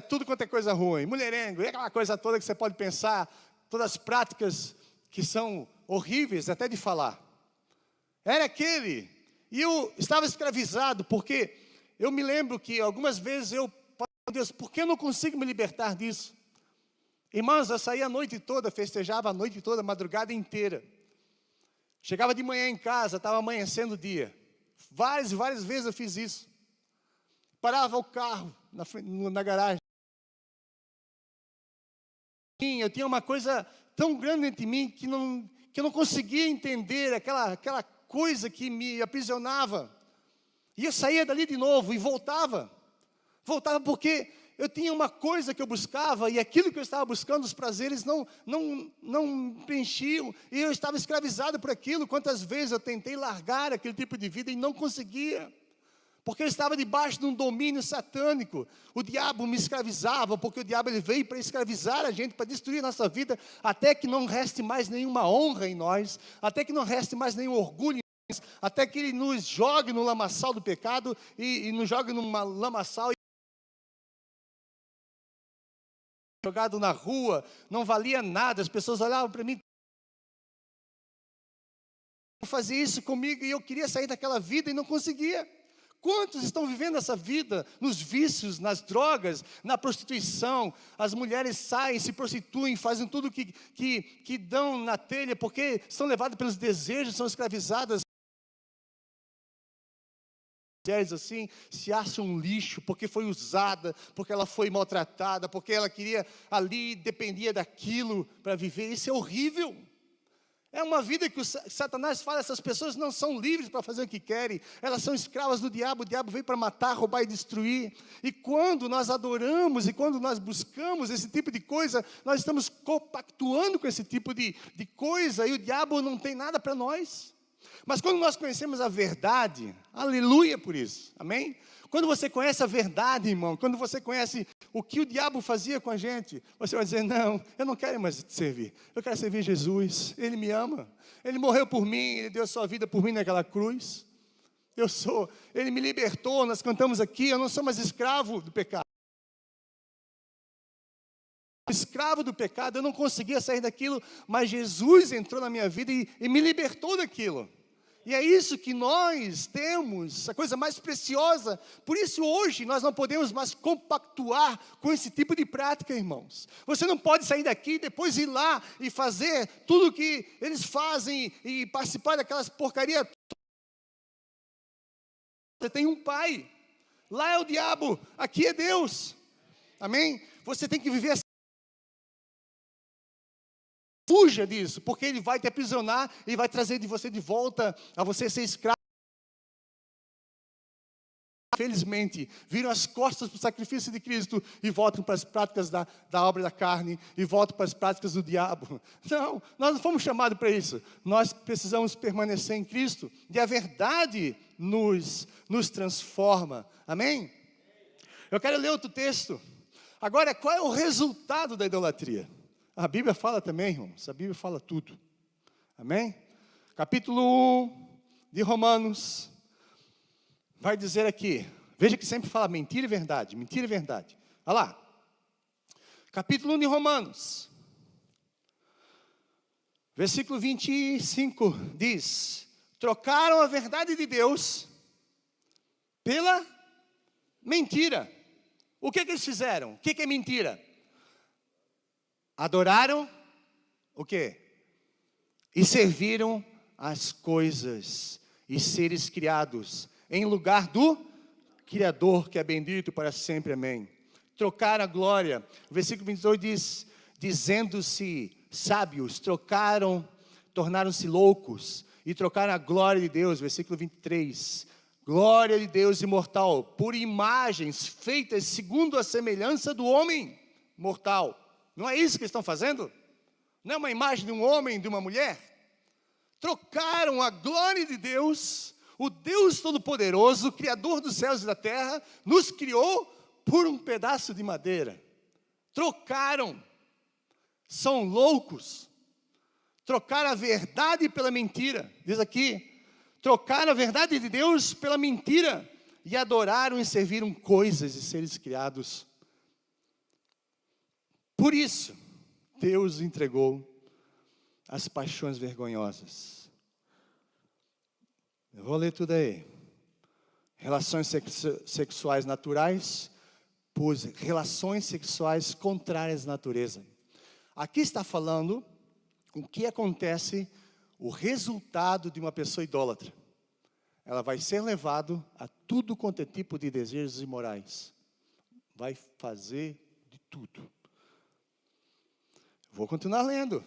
S1: Tudo quanto é coisa ruim, mulherengo, e aquela coisa toda que você pode pensar, todas as práticas que são horríveis até de falar. Era aquele. E eu estava escravizado, porque eu me lembro que algumas vezes eu falei, meu Deus, por que eu não consigo me libertar disso? Irmãos, eu saía a noite toda, festejava a noite toda, a madrugada inteira. Chegava de manhã em casa, estava amanhecendo o dia. Várias e várias vezes eu fiz isso. Parava o carro na garagem. Eu tinha uma coisa tão grande entre mim que eu não conseguia entender aquela coisa que me aprisionava. E eu saía dali de novo e voltava. Voltava porque eu tinha uma coisa que eu buscava, e aquilo que eu estava buscando, os prazeres não me preenchiam, e eu estava escravizado por aquilo. Quantas vezes eu tentei largar aquele tipo de vida e não conseguia, porque eu estava debaixo de um domínio satânico. O diabo me escravizava, porque o diabo ele veio para escravizar a gente, para destruir a nossa vida, até que não reste mais nenhuma honra em nós, até que não reste mais nenhum orgulho em nós, até que ele nos jogue no lamaçal do pecado, e nos jogue numa lamaçal, jogado na rua, não valia nada, as pessoas olhavam para mim, fazia isso comigo, e eu queria sair daquela vida e não conseguia. Quantos estão vivendo essa vida nos vícios, nas drogas, na prostituição? As mulheres saem, se prostituem, fazem tudo que dão na telha, porque são levadas pelos desejos, são escravizadas. Mulheres assim, se acham um lixo, porque foi usada, porque ela foi maltratada, porque ela queria ali, dependia daquilo para viver. Isso é horrível. É uma vida que o Satanás fala, essas pessoas não são livres para fazer o que querem, elas são escravas do diabo, o diabo veio para matar, roubar e destruir. E quando nós adoramos e quando nós buscamos esse tipo de coisa, nós estamos compactuando com esse tipo de coisa, e o diabo não tem nada para nós. Mas quando nós conhecemos a verdade, aleluia por isso, amém? Quando você conhece a verdade, irmão, quando você conhece o que o diabo fazia com a gente, você vai dizer, não, eu não quero mais te servir, eu quero servir Jesus, Ele me ama, Ele morreu por mim, Ele deu a sua vida por mim naquela cruz, Ele me libertou, nós cantamos aqui, eu não sou mais escravo do pecado. Escravo do pecado, eu não conseguia sair daquilo, mas Jesus entrou na minha vida e me libertou daquilo. E é isso que nós temos, a coisa mais preciosa. Por isso hoje nós não podemos mais compactuar com esse tipo de prática, irmãos. Você não pode sair daqui e depois ir lá e fazer tudo o que eles fazem e participar daquelas porcarias. Você tem um pai, lá é o diabo, aqui é Deus, amém? Você tem que viver assim. Fuja disso, porque Ele vai te aprisionar e vai trazer de você de volta a você ser escravo. Infelizmente, viram as costas para o sacrifício de Cristo e voltam para as práticas da obra da carne e voltam para as práticas do diabo. Não, nós não fomos chamados para isso. Nós precisamos permanecer em Cristo e a verdade nos transforma. Amém? Eu quero ler outro texto. Agora, qual é o resultado da idolatria? A Bíblia fala também, irmãos, a Bíblia fala tudo, amém? Capítulo 1 de Romanos, vai dizer aqui, veja que sempre fala mentira e verdade, olha lá, capítulo 1 de Romanos, versículo 25, diz, trocaram a verdade de Deus pela mentira. O que eles fizeram? O que é mentira? Adoraram o quê? E serviram as coisas e seres criados em lugar do Criador, que é bendito para sempre, amém. Trocaram a glória, o versículo 22 diz, dizendo-se sábios, tornaram-se loucos e trocaram a glória de Deus, versículo 23, glória de Deus imortal, por imagens feitas segundo a semelhança do homem mortal. Não é isso que estão fazendo? Não é uma imagem de um homem, de uma mulher? Trocaram a glória de Deus, o Deus Todo-Poderoso, Criador dos céus e da terra, nos criou por um pedaço de madeira. Trocaram, são loucos. Trocaram a verdade pela mentira. Diz aqui, trocaram a verdade de Deus pela mentira e adoraram e serviram coisas e seres criados. Por isso, Deus entregou as paixões vergonhosas. Eu vou ler tudo aí. Relações sexuais naturais, pois relações sexuais contrárias à natureza. Aqui está falando o que acontece, o resultado de uma pessoa idólatra. Ela vai ser levada a tudo quanto é tipo de desejos imorais. Vai fazer de tudo. Vou continuar lendo.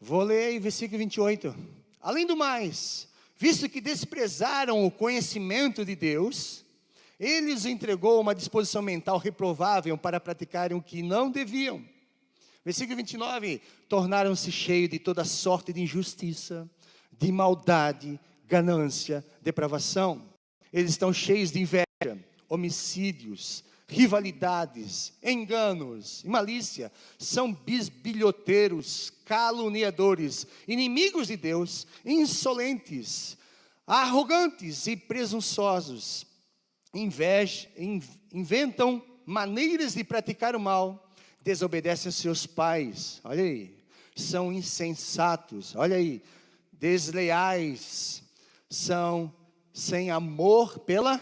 S1: Vou ler aí versículo 28. Além do mais, visto que desprezaram o conhecimento de Deus, Ele os entregou uma disposição mental reprovável para praticarem o que não deviam. Versículo 29. Tornaram-se cheios de toda sorte de injustiça, de maldade, ganância, depravação. Eles estão cheios de inveja, homicídios, rivalidades, enganos e malícia, são bisbilhoteiros, caluniadores, inimigos de Deus, insolentes, arrogantes e presunçosos, inventam maneiras de praticar o mal, desobedecem aos seus pais, olha aí, são insensatos, olha aí, desleais, são sem amor pela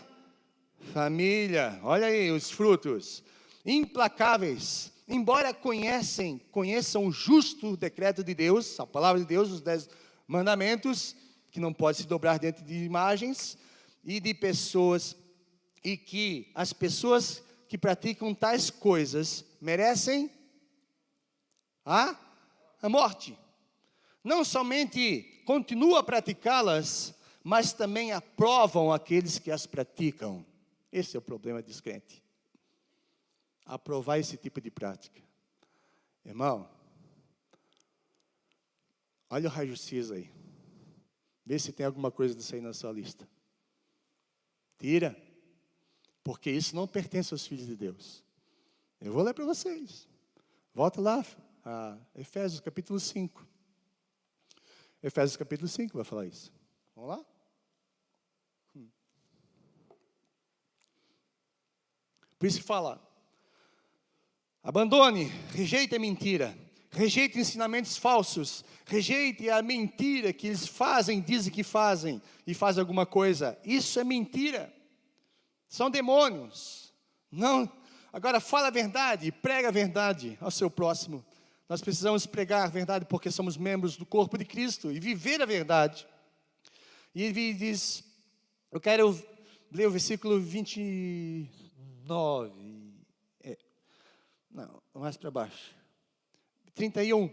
S1: família. Olha aí os frutos. Implacáveis, embora conheçam o justo decreto de Deus, a palavra de Deus, os 10 mandamentos, que não pode se dobrar dentro de imagens e de pessoas, e que as pessoas que praticam tais coisas merecem a morte. Não somente continuam a praticá-las, mas também aprovam aqueles que as praticam. Esse é o problema do descrente. Aprovar esse tipo de prática. Irmão, olha o raio-x aí. Vê se tem alguma coisa disso aí na sua lista. Tira. Porque isso não pertence aos filhos de Deus. Eu vou ler para vocês. Volta lá a Efésios capítulo 5. Efésios capítulo 5 vai falar isso. Vamos lá? Por isso fala, abandone, rejeite a mentira, rejeite ensinamentos falsos, rejeite a mentira que eles fazem, dizem que fazem, e fazem alguma coisa. Isso é mentira. São demônios. Não. Agora fala a verdade, prega a verdade ao seu próximo. Nós precisamos pregar a verdade porque somos membros do corpo de Cristo e viver a verdade. E ele diz, eu quero ler o versículo 29. Não, mais para baixo. 31.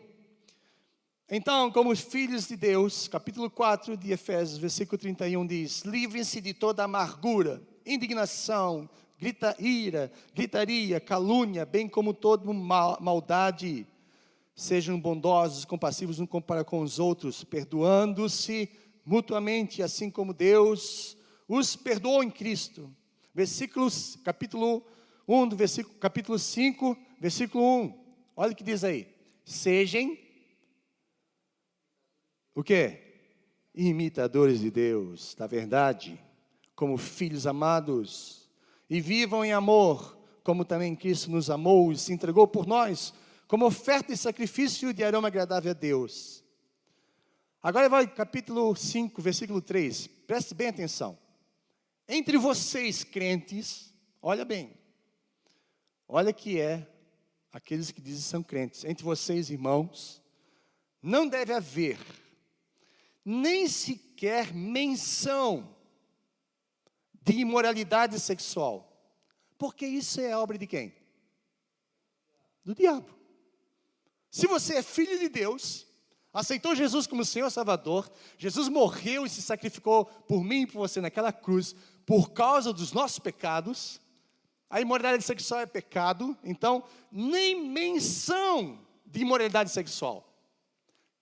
S1: Então, como filhos de Deus, capítulo 4 de Efésios, versículo 31 diz, livrem-se de toda amargura, indignação, gritaria, calúnia, bem como toda maldade. Sejam bondosos, compassivos uns para com os outros, perdoando-se mutuamente, assim como Deus os perdoou em Cristo. Capítulo 1 do capítulo 5, versículo 1. Olha o que diz aí. Sejam o quê? Imitadores de Deus, da verdade, como filhos amados, e vivam em amor, como também Cristo nos amou e se entregou por nós, como oferta e sacrifício de aroma agradável a Deus. Agora vai capítulo 5, versículo 3. Preste bem atenção. Entre vocês crentes, olha bem, olha que é aqueles que dizem que são crentes. Entre vocês, irmãos, não deve haver nem sequer menção de imoralidade sexual. Porque isso é obra de quem? Do diabo. Se você é filho de Deus, aceitou Jesus como Senhor e Salvador, Jesus morreu e se sacrificou por mim e por você naquela cruz, por causa dos nossos pecados. A imoralidade sexual é pecado, então nem menção de imoralidade sexual.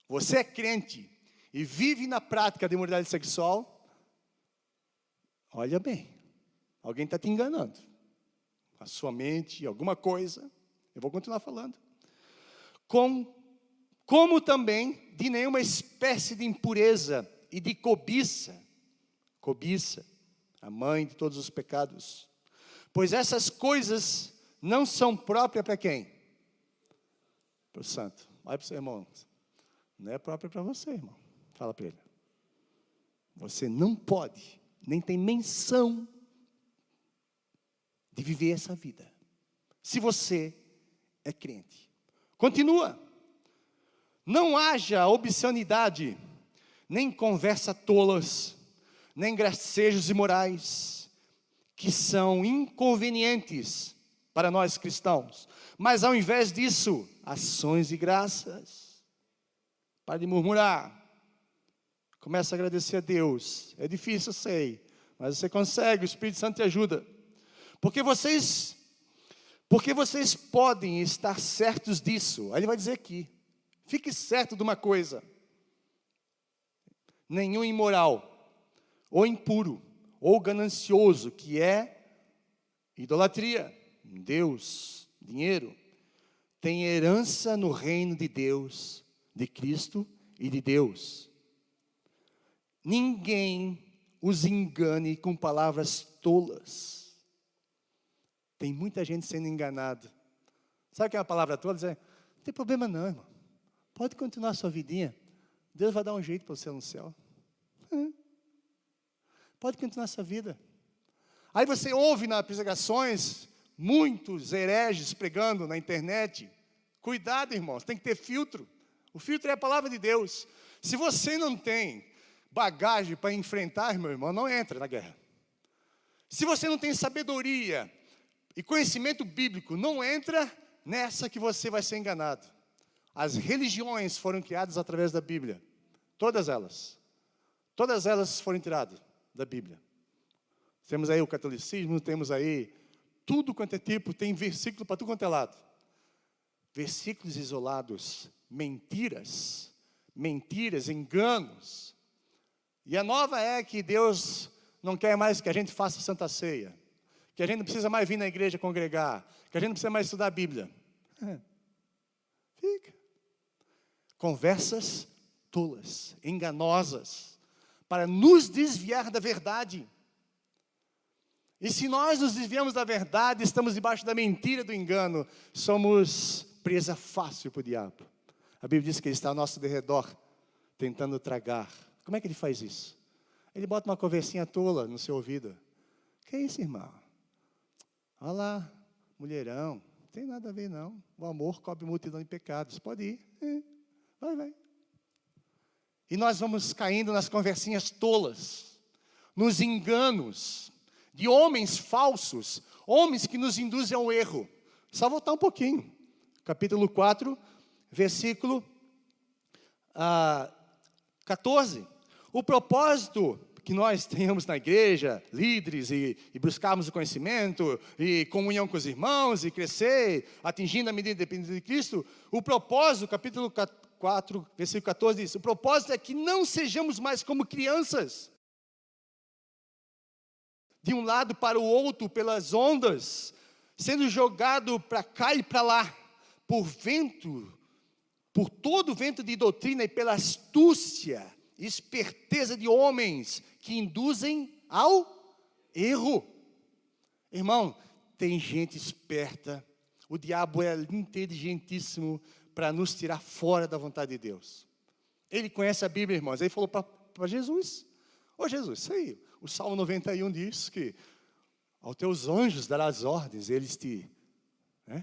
S1: Você é crente e vive na prática de imoralidade sexual, olha bem, alguém está te enganando. A sua mente, alguma coisa, eu vou continuar falando. Como também de nenhuma espécie de impureza e de cobiça. Cobiça, a mãe de todos os pecados. Pois essas coisas não são próprias para quem? Para o santo. Olha para o seu irmão. Não é própria para você, irmão. Fala para ele. Você não pode, nem tem menção de viver essa vida. Se você é crente. Continua. Não haja obscenidade, nem conversa tolas, nem gracejos imorais, que são inconvenientes para nós cristãos. Mas ao invés disso, ações de graças. Para de murmurar. Começa a agradecer a Deus. É difícil, eu sei, mas você consegue, o Espírito Santo te ajuda. Porque vocês podem estar certos disso. Aí ele vai dizer aqui. Fique certo de uma coisa. Nenhum imoral, ou impuro, ou ganancioso, que é idolatria, Deus, dinheiro, tem herança no reino de Deus, de Cristo e de Deus. Ninguém os engane com palavras tolas. Tem muita gente sendo enganada. Sabe o que é uma palavra tola? Dizer, não tem problema não, irmão. Pode continuar a sua vidinha. Deus vai dar um jeito para você no céu. Pode continuar essa vida. Aí você ouve nas pregações muitos hereges pregando na internet. Cuidado, irmãos, tem que ter filtro. O filtro é a palavra de Deus. Se você não tem bagagem para enfrentar, meu irmão, não entra na guerra. Se você não tem sabedoria e conhecimento bíblico, não entra nessa que você vai ser enganado. As religiões foram criadas através da Bíblia. Todas elas. Todas elas foram tiradas da Bíblia. Temos aí o catolicismo, temos aí tudo quanto é tipo, tem versículo para tudo quanto é lado. Versículos isolados, mentiras, enganos. E a nova é que Deus não quer mais que a gente faça Santa Ceia, que a gente não precisa mais vir na igreja congregar, que a gente não precisa mais estudar a Bíblia. Fica. Conversas tolas, enganosas, para nos desviar da verdade. E se nós nos desviamos da verdade, estamos debaixo da mentira, do engano, somos presa fácil para o diabo. A Bíblia diz que ele está ao nosso derredor, tentando tragar. Como é que ele faz isso? Ele bota uma conversinha tola no seu ouvido. Que é isso, irmão? Olha lá, mulherão, não tem nada a ver não. O amor cobre multidão de pecados. Pode ir. Vai. E nós vamos caindo nas conversinhas tolas, nos enganos de homens falsos, homens que nos induzem ao erro. Só voltar um pouquinho. Capítulo 4, versículo 14. O propósito que nós tenhamos na igreja, líderes, e buscarmos o conhecimento, e comunhão com os irmãos, e crescer, atingindo a medida dependente de Cristo, o propósito, capítulo 4, versículo 14 diz, o propósito é que não sejamos mais como crianças, de um lado para o outro, pelas ondas, sendo jogado para cá e para lá, por todo vento de doutrina e pela astúcia, esperteza de homens que induzem ao erro. Irmão, tem gente esperta, o diabo é inteligentíssimo para nos tirar fora da vontade de Deus. Ele conhece a Bíblia, irmãos, ele falou para Jesus, ô Jesus, isso aí, o Salmo 91 diz que aos teus anjos darás ordens, eles te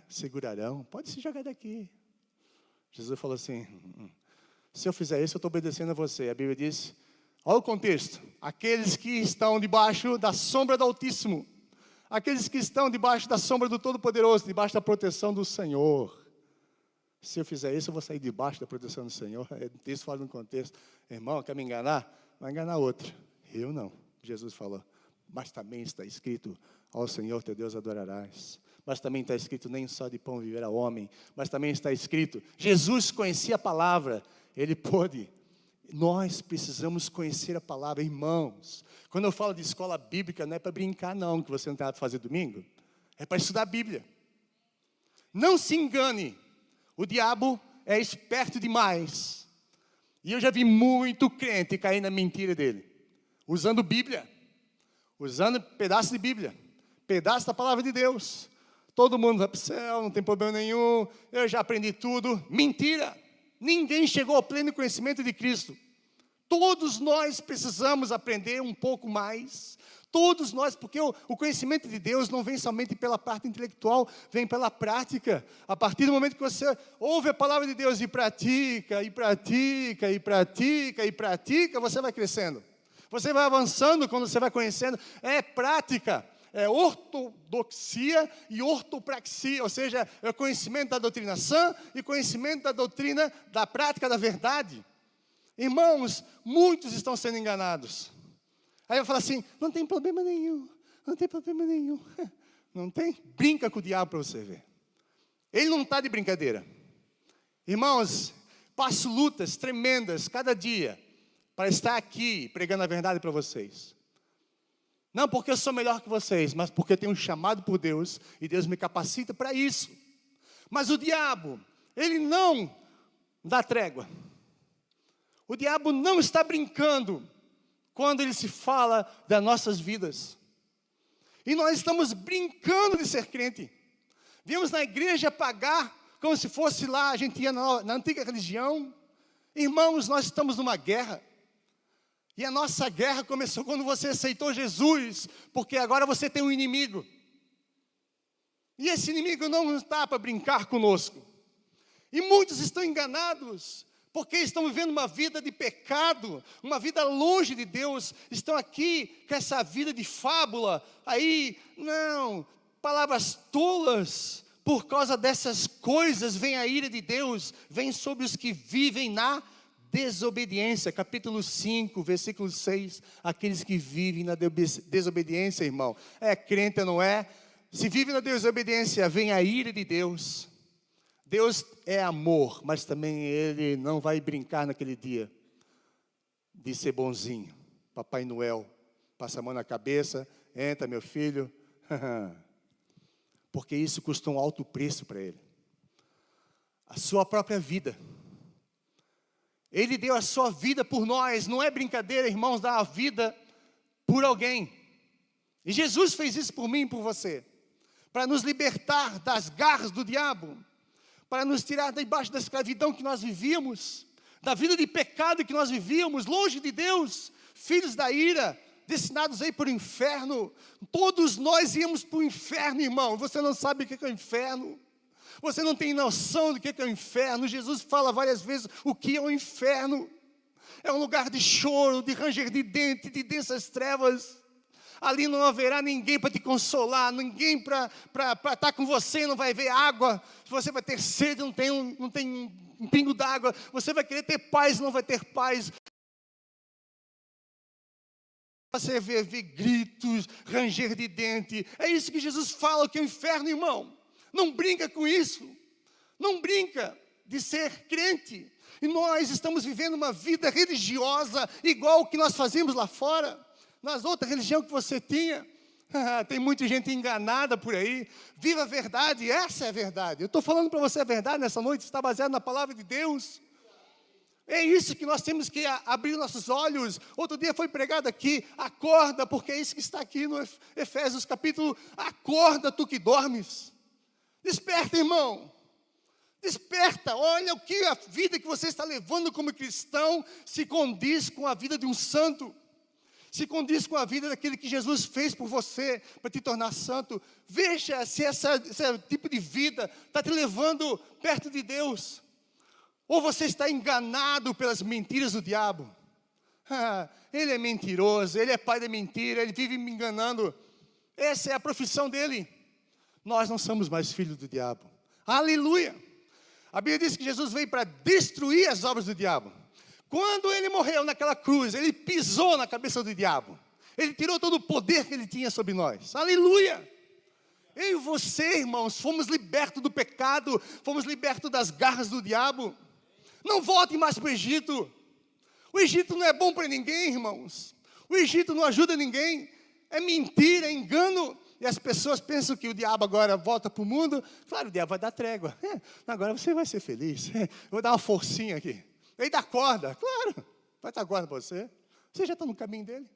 S1: segurarão, pode se jogar daqui. Jesus falou assim, se eu fizer isso, eu estou obedecendo a você. A Bíblia diz, olha o contexto, aqueles que estão debaixo da sombra do Altíssimo, aqueles que estão debaixo da sombra do Todo-Poderoso, debaixo da proteção do Senhor. Se eu fizer isso, eu vou sair debaixo da proteção do Senhor. Isso fala no contexto. Irmão, quer me enganar? Vai enganar outro. Eu não. Jesus falou, mas também está escrito, ao Senhor teu Deus adorarás. Mas também está escrito, nem só de pão viverá o homem. Mas também está escrito, Jesus conhecia a palavra, ele pôde. Nós precisamos conhecer a palavra, irmãos. Quando eu falo de escola bíblica, não é para brincar não, que você não tem nada para fazer domingo. É para estudar a Bíblia. Não se engane, o diabo é esperto demais. E eu já vi muito crente cair na mentira dele. Usando Bíblia, usando pedaço de Bíblia, pedaço da palavra de Deus. Todo mundo vai para o céu, não tem problema nenhum, eu já aprendi tudo. Mentira! Ninguém chegou ao pleno conhecimento de Cristo. Todos nós precisamos aprender um pouco mais. Todos nós, porque o conhecimento de Deus não vem somente pela parte intelectual, vem pela prática. A partir do momento que você ouve a palavra de Deus e pratica, você vai crescendo. Você vai avançando quando você vai conhecendo. É prática, é ortodoxia e ortopraxia, ou seja, é o conhecimento da doutrina sã e conhecimento da doutrina da prática da verdade. Irmãos, muitos estão sendo enganados. Aí eu falo assim, não tem problema nenhum, não tem problema nenhum. Não tem? Brinca com o diabo para você ver. Ele não está de brincadeira. Irmãos, passo lutas tremendas cada dia para estar aqui pregando a verdade para vocês. Não porque eu sou melhor que vocês, mas porque eu tenho um chamado por Deus e Deus me capacita para isso. Mas o diabo, ele não dá trégua. O diabo não está brincando quando ele se fala das nossas vidas. E nós estamos brincando de ser crente. Viemos na igreja pagar como se fosse lá, a gente ia na antiga religião. Irmãos, nós estamos numa guerra. E a nossa guerra começou quando você aceitou Jesus, porque agora você tem um inimigo. E esse inimigo não está para brincar conosco. E muitos estão enganados, porque estão vivendo uma vida de pecado, uma vida longe de Deus, estão aqui com essa vida de fábula, aí, não, palavras tolas. Por causa dessas coisas, vem a ira de Deus, vem sobre os que vivem na desobediência. Capítulo 5, versículo 6, aqueles que vivem na desobediência, irmão, é crente ou não é? Se vive na desobediência, vem a ira de Deus. Deus é amor, mas também Ele não vai brincar naquele dia de ser bonzinho. Papai Noel, passa a mão na cabeça, entra meu filho, porque isso custa um alto preço para Ele. A sua própria vida. Ele deu a sua vida por nós, não é brincadeira, irmãos, dar a vida por alguém. E Jesus fez isso por mim e por você, para nos libertar das garras do diabo, para nos tirar debaixo da escravidão que nós vivíamos, da vida de pecado que nós vivíamos, longe de Deus, filhos da ira, destinados aí para o inferno. Todos nós íamos para o inferno, irmão. Você não sabe o que é o inferno. Você não tem noção do que é o inferno. Jesus fala várias vezes o que é o inferno. É um lugar de choro, de ranger de dente, de densas trevas. Ali não haverá ninguém para te consolar, ninguém para estar com você, não vai haver água. Você vai ter sede, não tem um pingo d'água. Você vai querer ter paz, não vai ter paz. Você vai ver gritos, ranger de dente. É isso que Jesus fala que é o inferno, irmão. Não brinca com isso. Não brinca de ser crente. E nós estamos vivendo uma vida religiosa igual o que nós fazíamos lá fora. Nas outras religiões que você tinha. Tem muita gente enganada por aí. Viva a verdade, essa é a verdade. Eu estou falando para você a verdade nessa noite, está baseado na palavra de Deus. É isso que nós temos que abrir nossos olhos. Outro dia foi pregado aqui, acorda, porque é isso que está aqui no Efésios capítulo, acorda tu que dormes. Desperta, irmão. Desperta, olha o que a vida que você está levando como cristão se condiz com a vida de um santo. Se condiz com a vida daquele que Jesus fez por você, para te tornar santo. Veja se esse tipo de vida está te levando perto de Deus. Ou você está enganado pelas mentiras do diabo. Ele é mentiroso, ele é pai da mentira, ele vive me enganando. Essa é a profissão dele. Nós não somos mais filhos do diabo. Aleluia! A Bíblia diz que Jesus veio para destruir as obras do diabo. Quando ele morreu naquela cruz, ele pisou na cabeça do diabo. Ele tirou todo o poder que ele tinha sobre nós. Aleluia! Eu e você, irmãos, fomos libertos do pecado, fomos libertos das garras do diabo. Não volte mais para o Egito. O Egito não é bom para ninguém, irmãos. O Egito não ajuda ninguém. É mentira, é engano. E as pessoas pensam que o diabo agora volta para o mundo. Claro, o diabo vai dar trégua. Agora você vai ser feliz. Vou dar uma forcinha aqui. Ele dá corda, claro. Vai dar corda para você. Você já está no caminho dele.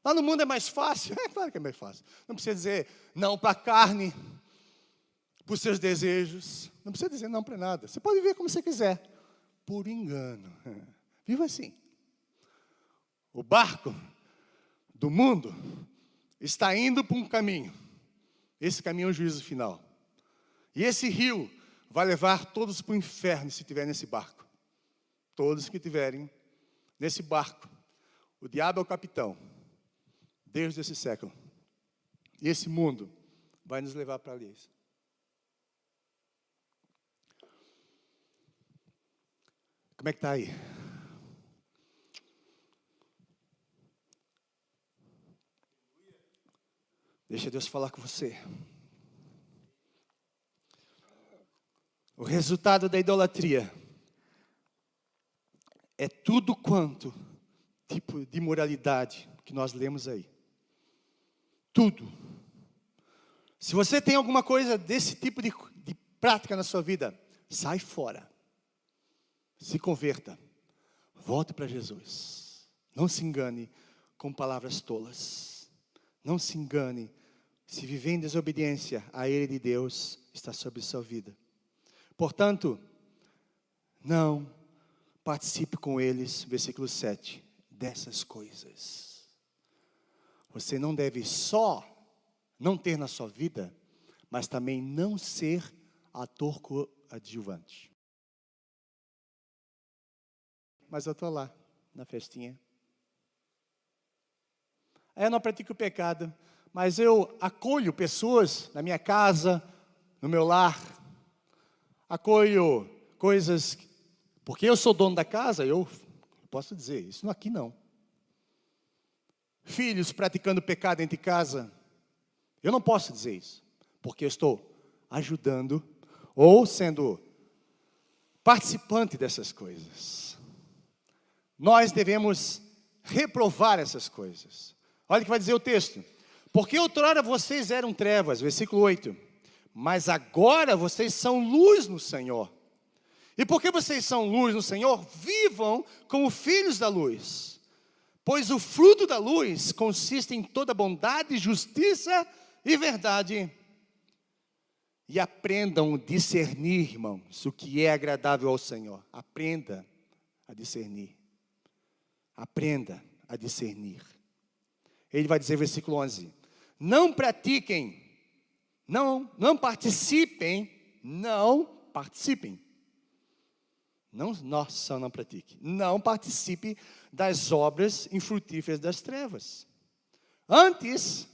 S1: Lá no mundo é mais fácil. É claro que é mais fácil. Não precisa dizer não para a carne, para os seus desejos. Não precisa dizer não para nada. Você pode viver como você quiser. Por engano. Viva assim. O barco do mundo está indo para um caminho. Esse caminho é o juízo final. E esse rio vai levar todos para o inferno se estiver nesse barco. Todos que estiverem nesse barco. O diabo é o capitão. Desde esse século. E esse mundo vai nos levar para ali. Como é que está aí? Deixa Deus falar com você. O resultado da idolatria é tudo quanto tipo de imoralidade que nós lemos aí. Tudo. Se você tem alguma coisa desse tipo de prática na sua vida, sai fora. Se converta. Volte para Jesus. Não se engane com palavras tolas. Não se engane. Se viver em desobediência à ira de Deus, está sobre sua vida. Portanto, não participe com eles, versículo 7, dessas coisas. Você não deve só não ter na sua vida, mas também não ser ator coadjuvante. Mas eu estou lá, na festinha. Eu não pratico o pecado, mas eu acolho pessoas na minha casa, no meu lar. Acolho coisas, porque eu sou dono da casa, eu posso dizer, isso aqui não. Filhos praticando pecado dentro de casa, eu não posso dizer isso, porque eu estou ajudando ou sendo participante dessas coisas. Nós devemos reprovar essas coisas. Olha o que vai dizer o texto. Porque outrora vocês eram trevas, versículo 8. Mas agora vocês são luz no Senhor. E porque vocês são luz no Senhor, vivam como filhos da luz. Pois o fruto da luz consiste em toda bondade, justiça e verdade. E aprendam a discernir, irmãos, o que é agradável ao Senhor. Aprenda a discernir. Aprenda a discernir. Ele vai dizer, versículo 11. Não pratiquem, não participem. Não pratique. Não participe das obras infrutíferas das trevas. Antes,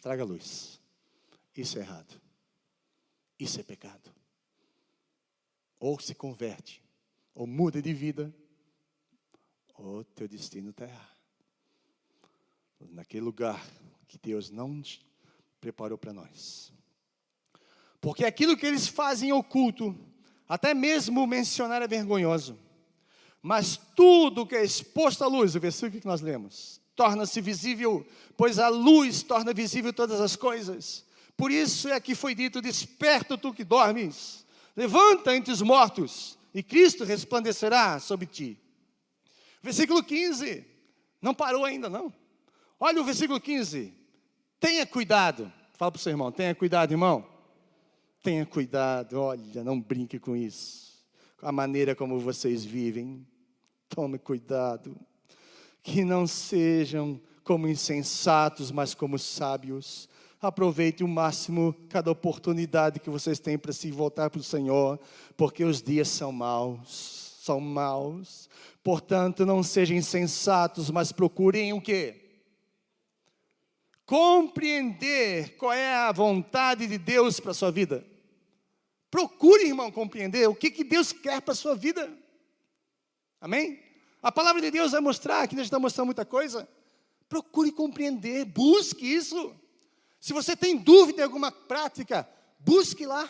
S1: traga luz. Isso é errado. Isso é pecado. Ou se converte, ou muda de vida, ou teu destino está errado. Naquele lugar que Deus não preparou para nós. Porque aquilo que eles fazem oculto, até mesmo mencionar é vergonhoso. Mas tudo que é exposto à luz, o versículo que nós lemos, torna-se visível, pois a luz torna visível todas as coisas. Por isso é que foi dito, desperta tu que dormes, levanta entre os mortos, e Cristo resplandecerá sobre ti. Versículo 15, não parou ainda não. Olha o versículo 15, tenha cuidado, fala para o seu irmão, tenha cuidado, irmão. Tenha cuidado, olha, não brinque com isso, com a maneira como vocês vivem. Tome cuidado, que não sejam como insensatos, mas como sábios. Aproveite o máximo cada oportunidade que vocês têm para se voltar para o Senhor, porque os dias são maus, Portanto, não sejam insensatos, mas procurem o quê? Compreender qual é a vontade de Deus para a sua vida. Procure, irmão, compreender o que Deus quer para a sua vida. Amém? A palavra de Deus vai mostrar, aqui nós estamos mostrando muita coisa. Procure compreender, busque isso. Se você tem dúvida em alguma prática, busque lá.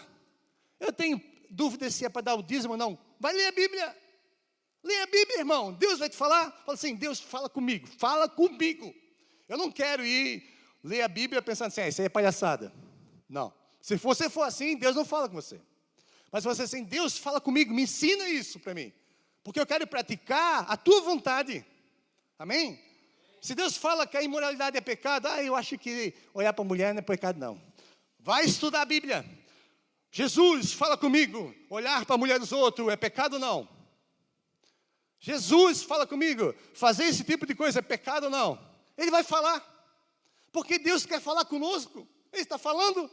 S1: Eu tenho dúvida se é para dar o dízimo ou não. Vai ler a Bíblia. Leia a Bíblia, irmão. Deus vai te falar. Fala assim, Deus fala comigo. Fala comigo. Eu não quero ir ler a Bíblia pensando assim, isso aí é palhaçada. Não. Se você for assim, Deus não fala com você. Mas se você assim, Deus fala comigo, me ensina isso para mim. Porque eu quero praticar a tua vontade. Amém? Se Deus fala que a imoralidade é pecado, eu acho que olhar para a mulher não é pecado não. Vai estudar a Bíblia. Jesus, fala comigo, olhar para a mulher dos outros é pecado ou não? Jesus, fala comigo, fazer esse tipo de coisa é pecado ou não? Ele vai falar. Porque Deus quer falar conosco. Ele está falando.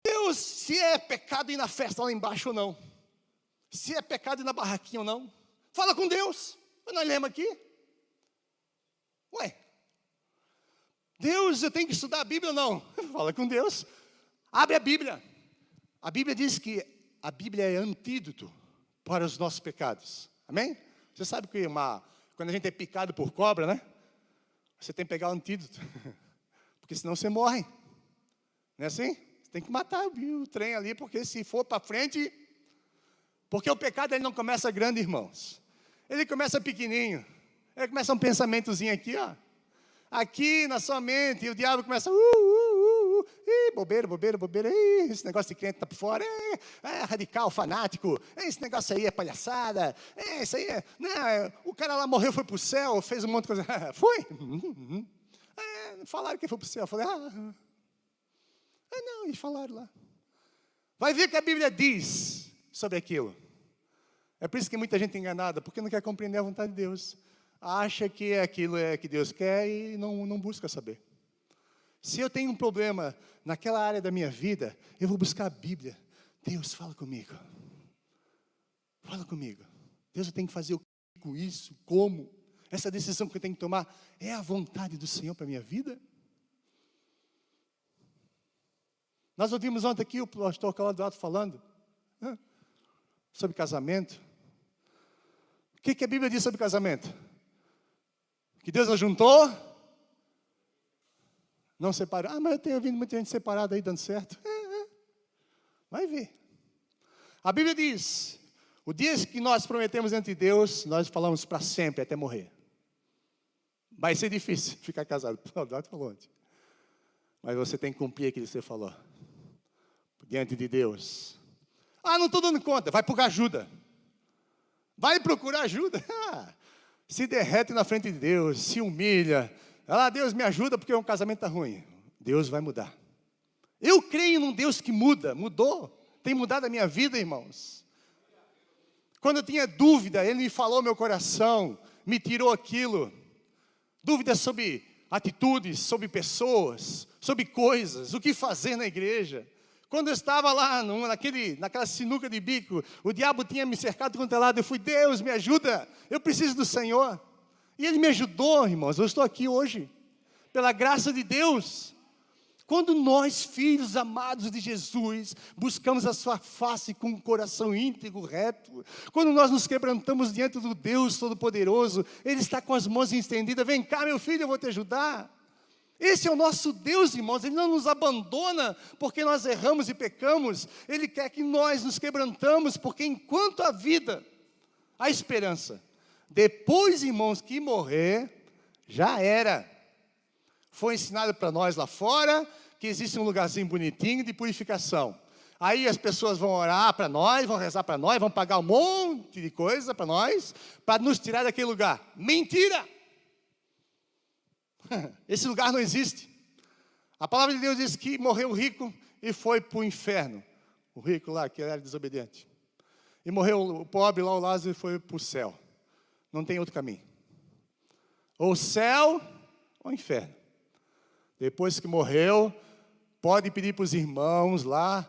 S1: Deus, se é pecado ir na festa lá embaixo ou não. Se é pecado ir na barraquinha ou não. Fala com Deus. Nós lemos aqui. Ué. Deus, eu tenho que estudar a Bíblia ou não? Fala com Deus. Abre a Bíblia. A Bíblia diz que a Bíblia é antídoto para os nossos pecados. Amém? Você sabe que quando a gente é picado por cobra, né? Você tem que pegar o antídoto. Porque senão você morre. Não é assim? Você tem que matar o trem ali, porque se for para frente... Porque o pecado ele não começa grande, irmãos. Ele começa pequenininho. Ele começa um pensamentozinho aqui, ó. Aqui na sua mente. E o diabo começa... bobeira. Esse negócio de crente está por fora. Radical, fanático. Esse negócio aí é palhaçada. Isso aí é... Não, o cara lá morreu, foi para o céu, fez um monte de coisa. Foi? Falaram que foi para o céu. Eu falei, não, e falaram lá. Vai ver o que a Bíblia diz sobre aquilo. É por isso que muita gente é enganada, porque não quer compreender a vontade de Deus. Acha que aquilo é que Deus quer e não busca saber. Se eu tenho um problema naquela área da minha vida, eu vou buscar a Bíblia. Deus, fala comigo. Fala comigo. Deus, eu tenho que fazer o que com isso? Como? Essa decisão que eu tenho que tomar é a vontade do Senhor para a minha vida? Nós ouvimos ontem aqui o pastor Claudio falando sobre casamento. O que a Bíblia diz sobre casamento? Que Deus nos juntou, não separou. Mas eu tenho ouvido muita gente separada aí dando certo. Vai ver. A Bíblia diz, o dia que nós prometemos ante Deus, nós falamos para sempre, até morrer. Vai ser difícil ficar casado. O Claudio falou ontem. Mas você tem que cumprir aquilo que você falou. Diante de Deus. Não estou dando conta. Vai procurar ajuda. Vai procurar ajuda. Se derrete na frente de Deus. Se humilha. Deus me ajuda porque o casamento está ruim. Deus vai mudar. Eu creio num Deus que muda. Mudou. Tem mudado a minha vida, irmãos. Quando eu tinha dúvida, Ele me falou meu coração. Me tirou aquilo. Dúvidas sobre atitudes, sobre pessoas, sobre coisas. O que fazer na igreja. Quando eu estava lá naquela sinuca de bico, o diabo tinha me cercado contra lado. Eu fui, Deus, me ajuda, eu preciso do Senhor. E Ele me ajudou, irmãos. Eu estou aqui hoje, pela graça de Deus. Quando nós, filhos amados de Jesus, buscamos a sua face com um coração íntegro, reto, quando nós nos quebrantamos diante do Deus Todo-Poderoso, Ele está com as mãos estendidas. Vem cá, meu filho, eu vou te ajudar. Esse é o nosso Deus, irmãos. Ele não nos abandona porque nós erramos e pecamos. Ele quer que nós nos quebrantamos, porque enquanto há vida, há esperança. Depois, irmãos, que morrer, já era. Foi ensinado para nós lá fora que existe um lugarzinho bonitinho de purificação. Aí as pessoas vão orar para nós, vão rezar para nós, vão pagar um monte de coisa para nós, para nos tirar daquele lugar. Mentira! Esse lugar não existe. A palavra de Deus diz que morreu o rico e foi para o inferno. O rico lá, que era desobediente. E morreu o pobre lá, o Lázaro, e foi para o céu. Não tem outro caminho. Ou céu, ou inferno. Depois que morreu, pode pedir para os irmãos lá,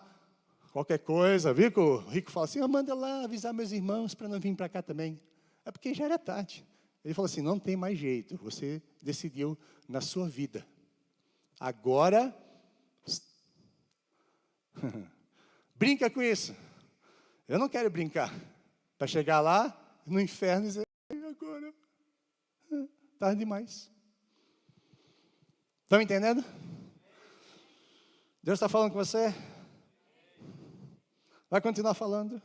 S1: qualquer coisa. Viu que o rico fala assim, manda lá avisar meus irmãos para não vir para cá também. É porque já era tarde. Ele falou assim, não tem mais jeito, você decidiu na sua vida. Agora, brinca com isso. Eu não quero brincar. Para chegar lá, no inferno, e dizer, agora, tarde demais. Estão entendendo? Deus está falando com você? Vai continuar falando?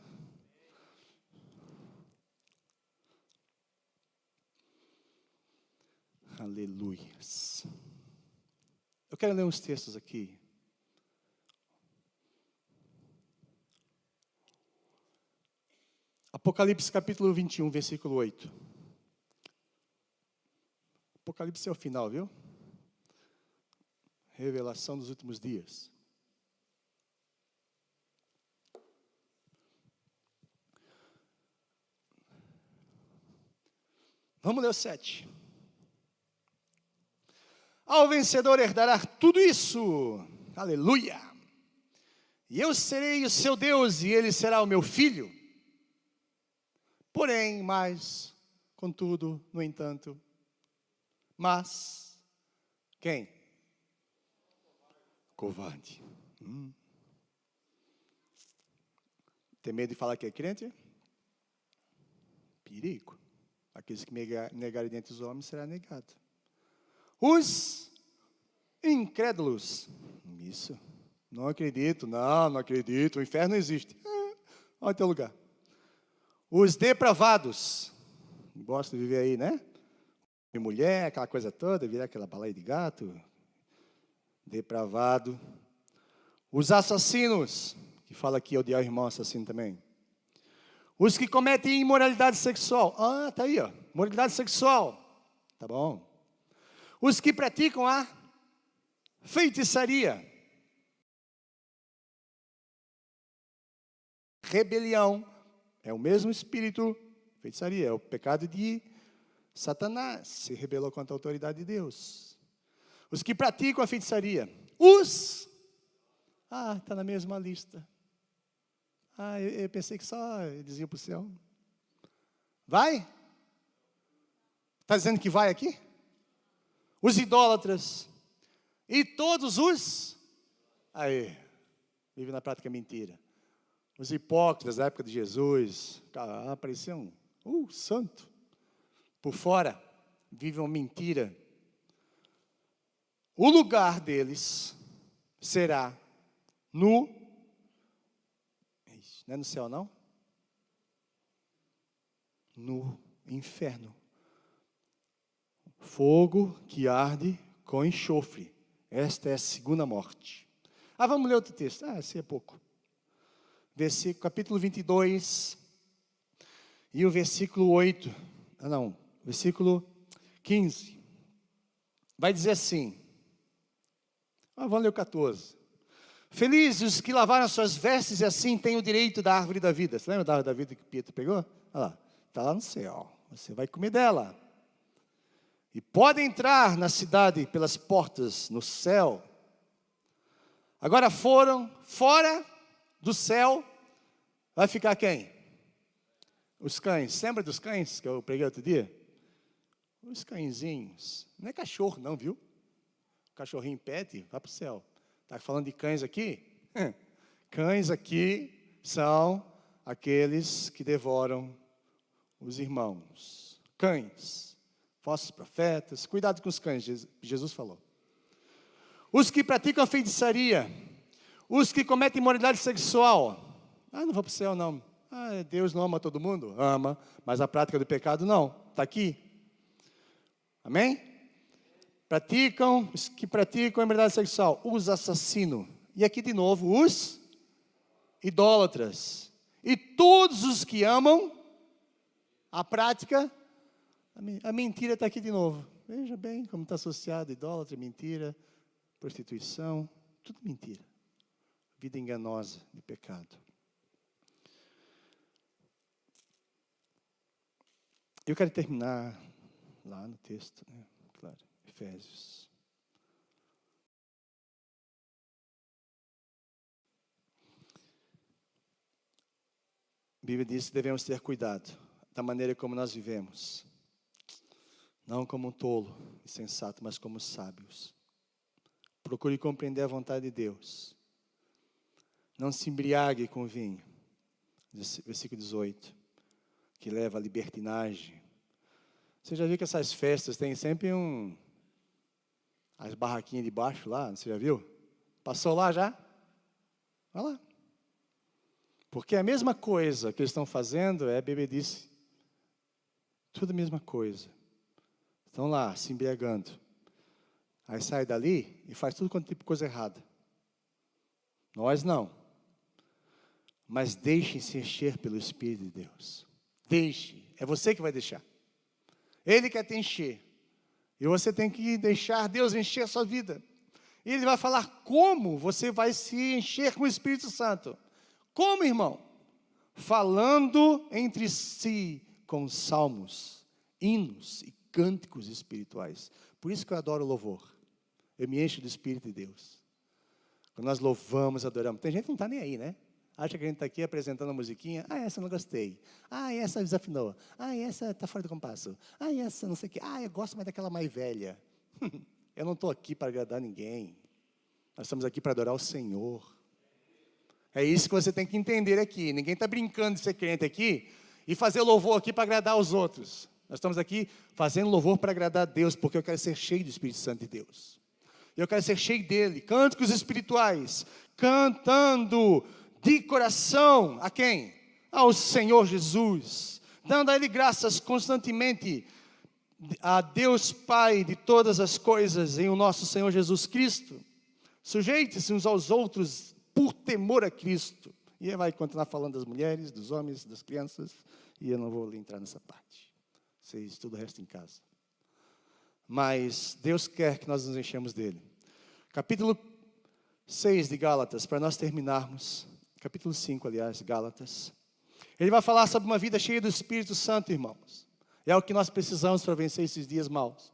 S1: Aleluias. Eu quero ler uns textos aqui. Apocalipse capítulo 21, versículo 8. Apocalipse é o final, viu? Revelação dos últimos dias. Vamos ler o 7. Ao vencedor herdará tudo isso. Aleluia. E eu serei o seu Deus e ele será o meu filho. Porém, contudo, no entanto, quem? Covarde. Tem medo de falar que é crente? Perigo. Aqueles que negarem diante dos homens será negado. Os incrédulos. Isso. Não acredito, não acredito. O inferno não existe. Olha o teu lugar. Os depravados. Gosta de viver aí, né? E mulher, aquela coisa toda, virar aquela baleia de gato. Depravado. Os assassinos. Que fala aqui odiar o irmão assassino também. Os que cometem imoralidade sexual. Tá aí, ó. Moralidade sexual. Tá bom. Os que praticam a feitiçaria. Rebelião É o mesmo espírito, feitiçaria, é o pecado de Satanás, se rebelou contra a autoridade de Deus. Os que praticam a feitiçaria, está na mesma lista. Eu pensei que só eles iam para o céu. Vai? Está dizendo que vai aqui? Os idólatras e todos os... vive na prática mentira. Os hipócritas da época de Jesus, pareciam santo. Por fora, vivem uma mentira. O lugar deles será no... Não é no céu, não? No inferno. Fogo que arde com enxofre. Esta é a segunda morte. Vamos ler outro texto. Esse é pouco. Capítulo 22 e o versículo 8. Versículo 15. Vai dizer assim. Vamos ler o 14. Felizes os que lavaram suas vestes e assim têm o direito da árvore da vida. Você lembra da árvore da vida que Pedro pegou? Olha lá, está lá no céu. Você vai comer dela. E podem entrar na cidade pelas portas no céu. Agora foram fora do céu, vai ficar quem? Os cães. Lembra dos cães que eu preguei outro dia? Os cãezinhos. Não é cachorro não, viu? Cachorrinho pet, vai para o céu. Está falando de cães aqui? Cães aqui são aqueles que devoram os irmãos. Cães. Falsos profetas. Cuidado com os cães, Jesus falou. Os que praticam feitiçaria. Os que cometem imoralidade sexual. Não vou para o céu não. Deus não ama todo mundo? Ama, mas a prática do pecado não. Está aqui. Amém? Os que praticam imoralidade sexual. Os assassinos. E aqui de novo, os idólatras. E todos os que amam a prática. A mentira está aqui de novo. Veja bem como está associado idólatra, mentira, prostituição. Tudo mentira. Vida enganosa de pecado. Eu quero terminar lá no texto, né? Claro, Efésios. A Bíblia diz que devemos ter cuidado da maneira como nós vivemos. Não como um tolo, insensato, mas como sábios. Procure compreender a vontade de Deus. Não se embriague com vinho. Versículo 18. Que leva à libertinagem. Você já viu que essas festas têm sempre as barraquinhas de baixo lá? Você já viu? Passou lá já? Vai lá. Porque a mesma coisa que eles estão fazendo é bebedice. Tudo a mesma coisa. Estão lá, se embriagando. Aí sai dali e faz tudo quanto tipo de coisa errada. Nós não. Mas deixem-se encher pelo Espírito de Deus. Deixe. É você que vai deixar. Ele quer te encher. E você tem que deixar Deus encher a sua vida. E Ele vai falar como você vai se encher com o Espírito Santo. Como, irmão? Falando entre si com salmos, hinos e cânticos espirituais. Por isso que eu adoro o louvor. Eu me encho do Espírito de Deus. Quando nós louvamos, adoramos. Tem gente que não está nem aí, né? Acha que a gente está aqui apresentando a musiquinha. Essa eu não gostei. Essa desafinou. Essa está fora do compasso. Essa não sei o quê. Eu gosto mais daquela mais velha. Eu não estou aqui para agradar ninguém. Nós estamos aqui para adorar o Senhor. É isso que você tem que entender aqui. Ninguém está brincando de ser crente aqui e fazer louvor aqui para agradar os outros. Nós estamos aqui fazendo louvor para agradar a Deus, porque eu quero ser cheio do Espírito Santo de Deus. Eu quero ser cheio dele. Cânticos espirituais. Cantando de coração a quem? Ao Senhor Jesus. Dando a Ele graças constantemente a Deus Pai de todas as coisas em o nosso Senhor Jesus Cristo. Sujeite-se uns aos outros por temor a Cristo. E ele vai continuar falando das mulheres, dos homens, das crianças. E eu não vou entrar nessa parte. Vocês estudam o resto em casa. Mas Deus quer que nós nos enchemos dele. Capítulo 6 de Gálatas, para nós terminarmos. Capítulo 5, aliás, Gálatas. Ele vai falar sobre uma vida cheia do Espírito Santo, irmãos. É o que nós precisamos para vencer esses dias maus.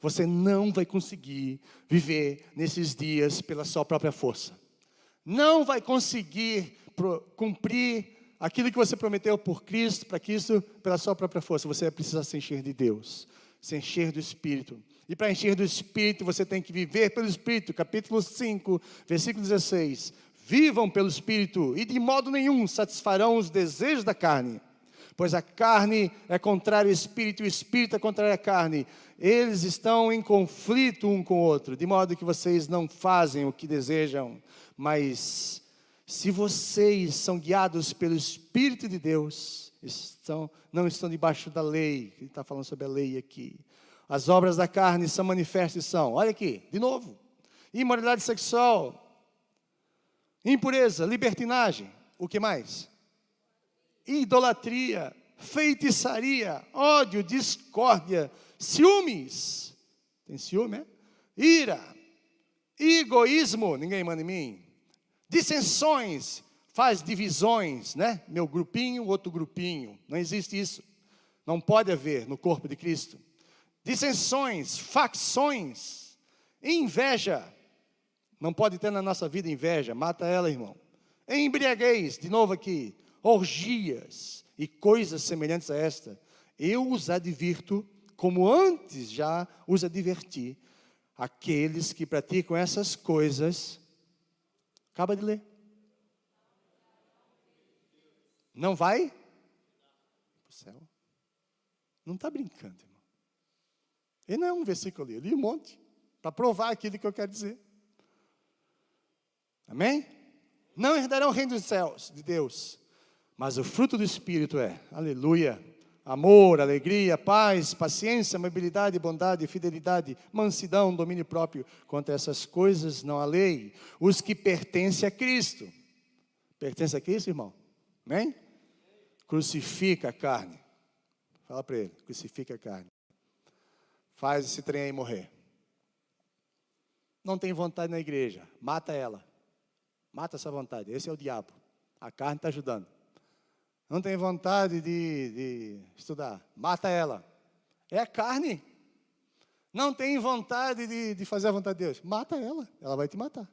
S1: Você não vai conseguir viver nesses dias pela sua própria força. Não vai conseguir cumprir aquilo que você prometeu por Cristo, para Cristo, pela sua própria força. Você vai precisar se encher de Deus, se encher do Espírito. E para encher do Espírito, você tem que viver pelo Espírito. Capítulo 5, versículo 16. Vivam pelo Espírito, e de modo nenhum satisfarão os desejos da carne. Pois a carne é contrária ao Espírito, e o Espírito é contrário à carne. Eles estão em conflito um com o outro, de modo que vocês não fazem o que desejam. Mas se vocês são guiados pelo Espírito de Deus, não estão debaixo da lei. Ele está falando sobre a lei aqui. As obras da carne são manifestas e são, olha aqui, de novo, imoralidade sexual, impureza, libertinagem, o que mais? Idolatria, feitiçaria, ódio, discórdia, ciúmes, tem ciúme, é? Ira, egoísmo, ninguém manda em mim, dissensões, faz divisões, né? Meu grupinho, outro grupinho, não existe isso, não pode haver no corpo de Cristo. Dissensões, facções, inveja, não pode ter na nossa vida inveja, mata ela, irmão. Embriaguez, de novo aqui, orgias e coisas semelhantes a esta. Eu os advirto, como antes já os adverti, aqueles que praticam essas coisas. Acaba de ler. Não vai para o céu. Não está brincando, irmão. E não é um versículo ali, eu li um monte, para provar aquilo que eu quero dizer. Amém? Não herdarão o reino dos céus, de Deus, mas o fruto do Espírito é, aleluia, amor, alegria, paz, paciência, amabilidade, bondade, fidelidade, mansidão, domínio próprio. Contra essas coisas não há lei. Os que pertencem a Cristo. Pertence a Cristo, irmão? Amém? Crucifica a carne. Fala para ele, crucifica a carne. Faz esse trem aí morrer. Não tem vontade na igreja, mata ela. Mata essa vontade, esse é o diabo. A carne está ajudando. Não tem vontade de estudar, mata ela. É a carne. Não tem vontade de fazer a vontade de Deus, mata ela vai te matar.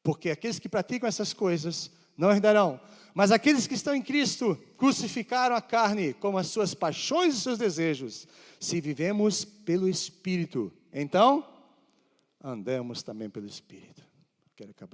S1: Porque aqueles que praticam essas coisas não herdarão. Mas aqueles que estão em Cristo crucificaram a carne com as suas paixões e seus desejos. Se vivemos pelo Espírito, então andamos também pelo Espírito. Quero acabar.